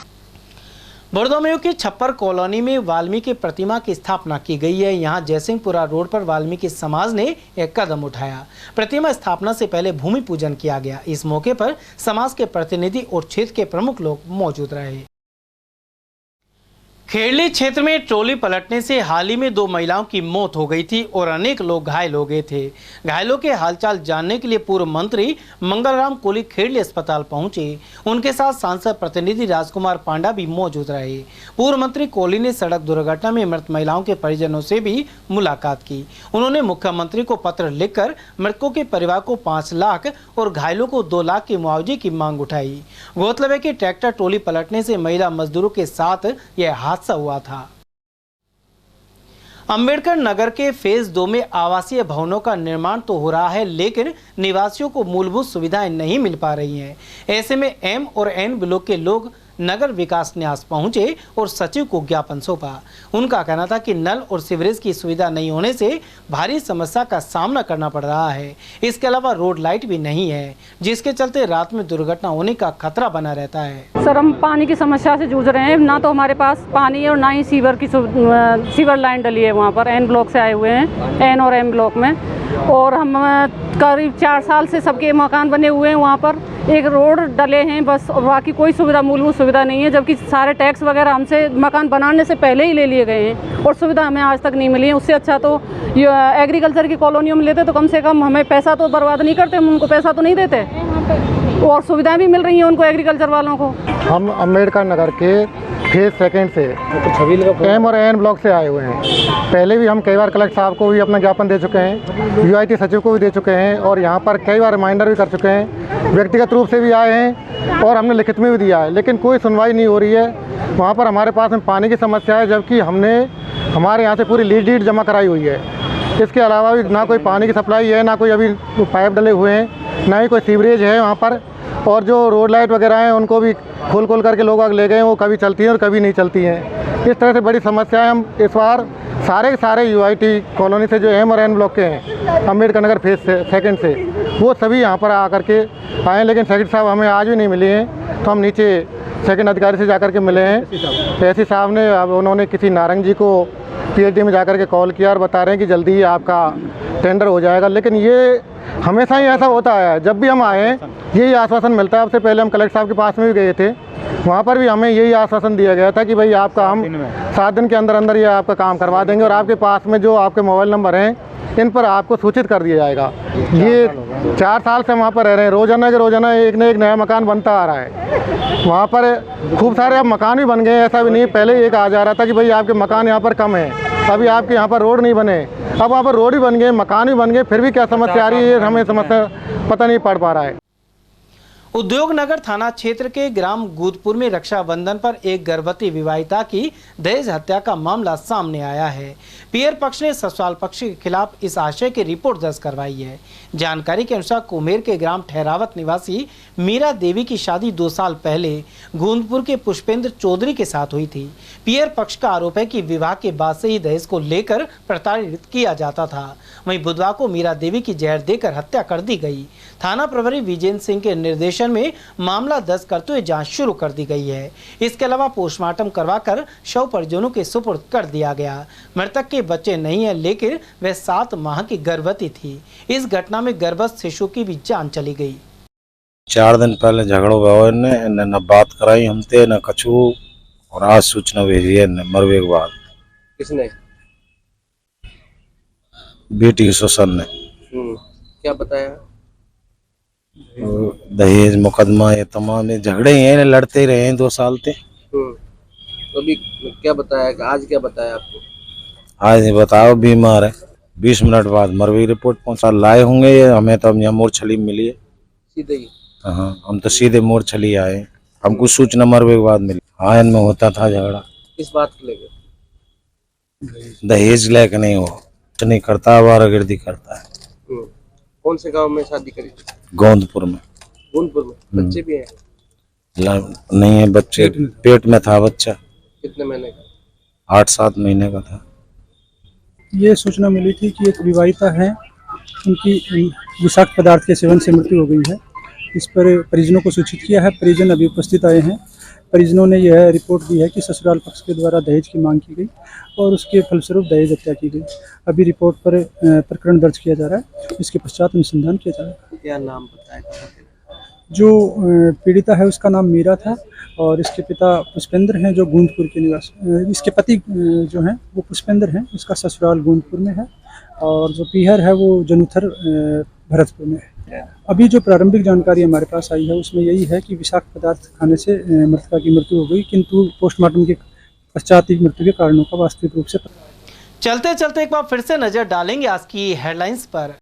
Speaker 2: बड़ौदा की छप्पर कॉलोनी में वाल्मीकि प्रतिमा की स्थापना की गई है। यहां जयसिंहपुरा रोड पर वाल्मीकि समाज ने एक कदम उठाया। प्रतिमा स्थापना से पहले भूमि पूजन किया गया। इस मौके पर समाज के प्रतिनिधि और क्षेत्र के प्रमुख लोग मौजूद रहे। खेड़ली क्षेत्र में ट्रॉली पलटने से हाल ही में 2 महिलाओं की मौत हो गई थी और अनेक लोग घायल हो गए थे। घायलों के हालचाल जानने के लिए पूर्व मंत्री मंगलराम कोली खेड़ली अस्पताल पहुंचे। उनके साथ सांसद प्रतिनिधि राजकुमार पांडा भी मौजूद रहे। पूर्व मंत्री कोली ने सड़क दुर्घटना में मृत महिलाओं के परिजनों से भी मुलाकात की। उन्होंने मुख्यमंत्री को पत्र लिखकर मृतकों के परिवार को 5 लाख और घायलों को 2 लाख के मुआवजे की मांग उठाई। गौरतलब है कि ट्रैक्टर ट्रॉली पलटने से महिला मजदूरों के साथ यह हादसा हुआ था। अंबेडकर नगर के फेज 2 में आवासीय भवनों का निर्माण तो हो रहा है, लेकिन निवासियों को मूलभूत सुविधाएं नहीं मिल पा रही हैं। ऐसे में एम और एन ब्लॉक के लोग नगर विकास न्यास पहुंचे और सचिव को ज्ञापन सौंपा। उनका कहना था कि नल और सीवरेज की सुविधा नहीं होने से भारी समस्या का सामना करना पड़ रहा है। इसके अलावा रोड लाइट भी नहीं है, जिसके चलते रात में दुर्घटना होने का खतरा बना रहता है।
Speaker 8: सर हम पानी की समस्या से जूझ रहे हैं, ना तो हमारे पास पानी है और ना ही सीवर लाइन डली है। वहाँ पर एन ब्लॉक से आए हुए हैं, एन और एम ब्लॉक में, और हम करीब 4 साल से सबके मकान बने हुए हैं। वहाँ पर एक रोड डले हैं बस, और बाकी कोई सुविधा मूलभूत सुविधा नहीं है, जबकि सारे टैक्स वगैरह हमसे मकान बनाने से पहले ही ले लिए गए हैं और सुविधा हमें आज तक नहीं मिली है। उससे अच्छा तो एग्रीकल्चर की कॉलोनियों में लेते तो कम से कम हमें पैसा तो बर्बाद नहीं करते, हम उनको पैसा तो नहीं देते। और सुविधाएं भी मिल रही हैं उनको, एग्रीकल्चर वालों को।
Speaker 6: हम अम्बेडकर नगर के फेज सेकंड से एम और एन ब्लॉक से आए हुए हैं। पहले भी हम कई बार कलेक्टर साहब को भी अपना ज्ञापन दे चुके हैं, यूआईटी सचिव को भी दे चुके हैं और यहाँ पर कई बार रिमाइंडर भी कर चुके हैं। व्यक्तिगत रूप से भी आए हैं और हमने लिखित में भी दिया है, लेकिन कोई सुनवाई नहीं हो रही है। वहाँ पर हमारे पास में पानी की समस्या है, जबकि हमने हमारे यहाँ से पूरी लीज डीड जमा कराई हुई है। इसके अलावा भी ना कोई पानी की सप्लाई है, ना कोई अभी पाइप डले हुए हैं, ना ही कोई सीवरेज है वहाँ पर। और जो रोड लाइट वगैरह हैं उनको भी खोल करके लोग ले गए हैं, वो कभी चलती हैं और कभी नहीं चलती हैं। इस तरह से बड़ी समस्या है। हम इस बार सारे यूआईटी कॉलोनी से जो एम और एन ब्लॉक के हैं, अम्बेडकर नगर फेज सेकंड से, वो सभी यहाँ पर आकर के आए, लेकिन सेक्रेटरी साहब हमें आज भी नहीं मिले हैं। तो हम नीचे सेकंड अधिकारी से जाकर के मिले हैं। एसी साहब ने, अब उन्होंने किसी नारंग जी को पीएचडी में जाकर के कॉल किया और बता रहे हैं कि जल्दी ही आपका टेंडर हो जाएगा, लेकिन ये हमेशा ही ऐसा होता है। जब भी हम आए यही आश्वासन मिलता है। अब से पहले हम कलेक्टर साहब के पास में भी गए थे, वहाँ पर भी हमें यही आश्वासन दिया गया था कि भाई आपका हम 7 दिन के अंदर ये आपका काम करवा देंगे और आपके पास में जो आपके मोबाइल नंबर हैं इन पर आपको सूचित कर दिया जाएगा। ये 4 साल से वहाँ पर रह रहे हैं, रोज़ाना के रोज़ाना एक न एक नया मकान बनता आ रहा है। वहाँ पर खूब सारे अब मकान भी बन गए हैं, ऐसा भी नहीं। पहले एक आ जा रहा था कि भाई आपके मकान यहाँ पर कम है, अभी आपके यहाँ पर रोड नहीं बने, अब वहाँ पर रोड भी बन गए, मकान भी बन गए, फिर भी क्या समस्या आ रही है हमें समस्या पता नहीं पड़ पा रहा है।
Speaker 2: उद्योग नगर थाना क्षेत्र के ग्राम गूदपुर में रक्षाबंधन पर एक गर्भवती विवाहिता की दहेज हत्या का मामला सामने आया है। पियर पक्ष ने ससुराल पक्ष के खिलाफ इस आशय की रिपोर्ट दर्ज करवाई है। जानकारी के अनुसार कुमेर के ग्राम ठहरावत निवासी मीरा देवी की शादी 2 साल पहले गूंदपुर के पुष्पेंद्र चौधरी के साथ हुई थी। पियर पक्ष का आरोप है कि विवाह के बाद से ही दहेज को लेकर प्रताड़ित किया जाता था। वहीं बुधवार को मीरा देवी की जहर देकर हत्या कर दी गई। थाना प्रभारी विजेंद्र सिंह के निर्देशन में मामला दर्ज करते हुए जांच शुरू कर दी गई है। इसके अलावा पोस्टमार्टम करवाकर शव परिजनों के सुपुर्द कर दिया गया। मृतक के बच्चे नहीं है, लेकिन वह 7 माह की गर्भवती थी। इस घटना में गर्भस्थ शिशु की भी जान चली गई।
Speaker 7: 4 दिन पहले झगड़ो हुआ, इन्हें न बात कराई हमसे न कछु, और आज सूचना भेजी है मरवे के बाद।
Speaker 9: किसने?
Speaker 7: बेटी के ससुर ने।
Speaker 9: क्या बताया?
Speaker 7: दहेज मुकदमा ये तमाम झगड़े हैं, लड़ते ही रहे हैं 2 साल से।
Speaker 9: तो अभी क्या बताया? आज क्या बताया आपको?
Speaker 7: आज बताओ बीमार है, 20 मिनट बाद मरवी रिपोर्ट पहुंचा लाए होंगे। ये हमें तो यहाँ मोरछली मिली है
Speaker 9: सीधे ही।
Speaker 7: हाँ, हम तो सीधे मोरछली आए, हमको सूचना मरवे के बाद मिली। हाँ, इनमें होता था झगड़ा।
Speaker 9: किस बात को लेकर?
Speaker 7: दहेज लेके नहीं हो नहीं करता, आवारागर्दी करता है।
Speaker 9: कौन से गांव में शादी करी?
Speaker 7: गोंदपुर में।
Speaker 9: गोंदपुर में। बच्चे भी हैं?
Speaker 7: नहीं है बच्चे, पेट में था बच्चा।
Speaker 9: कितने महीने का?
Speaker 7: 8-7 महीने का था।
Speaker 24: ये सूचना मिली थी कि एक विवाहिता है, उनकी विषाक्त पदार्थ के सेवन से मृत्यु हो गई है। इस पर परिजनों को सूचित किया है। परिजन अभी उपस्थित आए हैं। परिजनों ने यह रिपोर्ट दी है कि ससुराल पक्ष के द्वारा दहेज की मांग की गई और उसके फलस्वरूप दहेज हत्या की गई। अभी रिपोर्ट पर प्रकरण दर्ज किया जा रहा है, इसके पश्चात अनुसंधान किया जा रहा है।
Speaker 9: क्या नाम बताया?
Speaker 24: जो पीड़िता है उसका नाम मीरा था और इसके पिता पुष्पेंद्र हैं जो गूंदपुर के निवासी। इसके पति जो हैं वो पुष्पेंद्र हैं, इसका ससुराल गूंदपुर में है और जो पीहर है वो जनुथर भरतपुर में है। अभी जो प्रारंभिक जानकारी हमारे पास आई है उसमें यही है कि विषाक्त पदार्थ खाने से मृतका की मृत्यु हो गई, किंतु पोस्टमार्टम के पश्चात ही मृत्यु के कारणों का वास्तविक रूप से
Speaker 2: चलते चलते एक बार फिर से नजर डालेंगे आज की हेडलाइंस पर।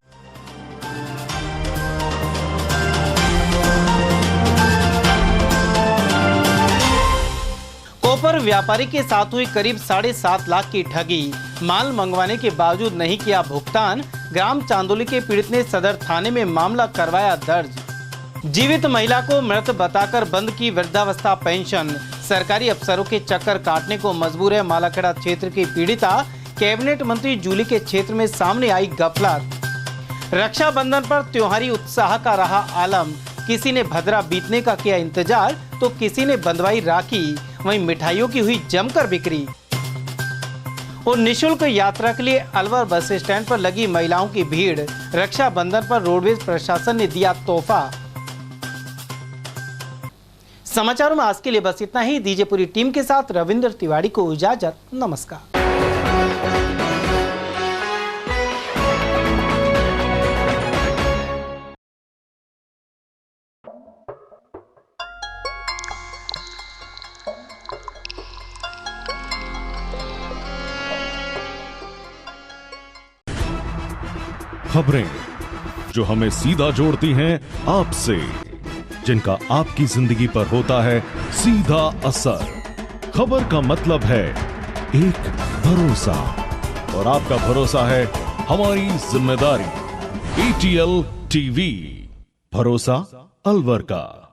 Speaker 2: कोपर व्यापारी के साथ हुई करीब 7.5 लाख की ठगी। माल मंगवाने के बावजूद नहीं किया भुगतान। ग्राम चांदोली के पीड़ित ने सदर थाने में मामला करवाया दर्ज। जीवित महिला को मृत बताकर बंद की वृद्धावस्था पेंशन। सरकारी अफसरों के चक्कर काटने को मजबूर है मालाखेड़ा क्षेत्र की पीड़िता। कैबिनेट मंत्री जूली के क्षेत्र में सामने आई गफलत। रक्षाबंधन पर त्योहारी उत्साह का रहा आलम। किसी ने भद्रा बीतने का किया इंतजार तो किसी ने बंधवाई राखी। वहीं मिठाइयों की हुई जमकर बिक्री। और निशुल्क यात्रा के लिए अलवर बस स्टैंड पर लगी महिलाओं की भीड़। रक्षाबंधन पर रोडवेज प्रशासन ने दिया तोहफा। समाचारों में आज के लिए बस इतना ही। दीजिए पूरी टीम के साथ रविंद्र तिवारी को इजाजत। नमस्कार।
Speaker 12: खबरें जो हमें सीधा जोड़ती हैं आपसे, जिनका आपकी जिंदगी पर होता है सीधा असर। खबर का मतलब है एक भरोसा, और आपका भरोसा है हमारी जिम्मेदारी। ATL TV, भरोसा अलवर का।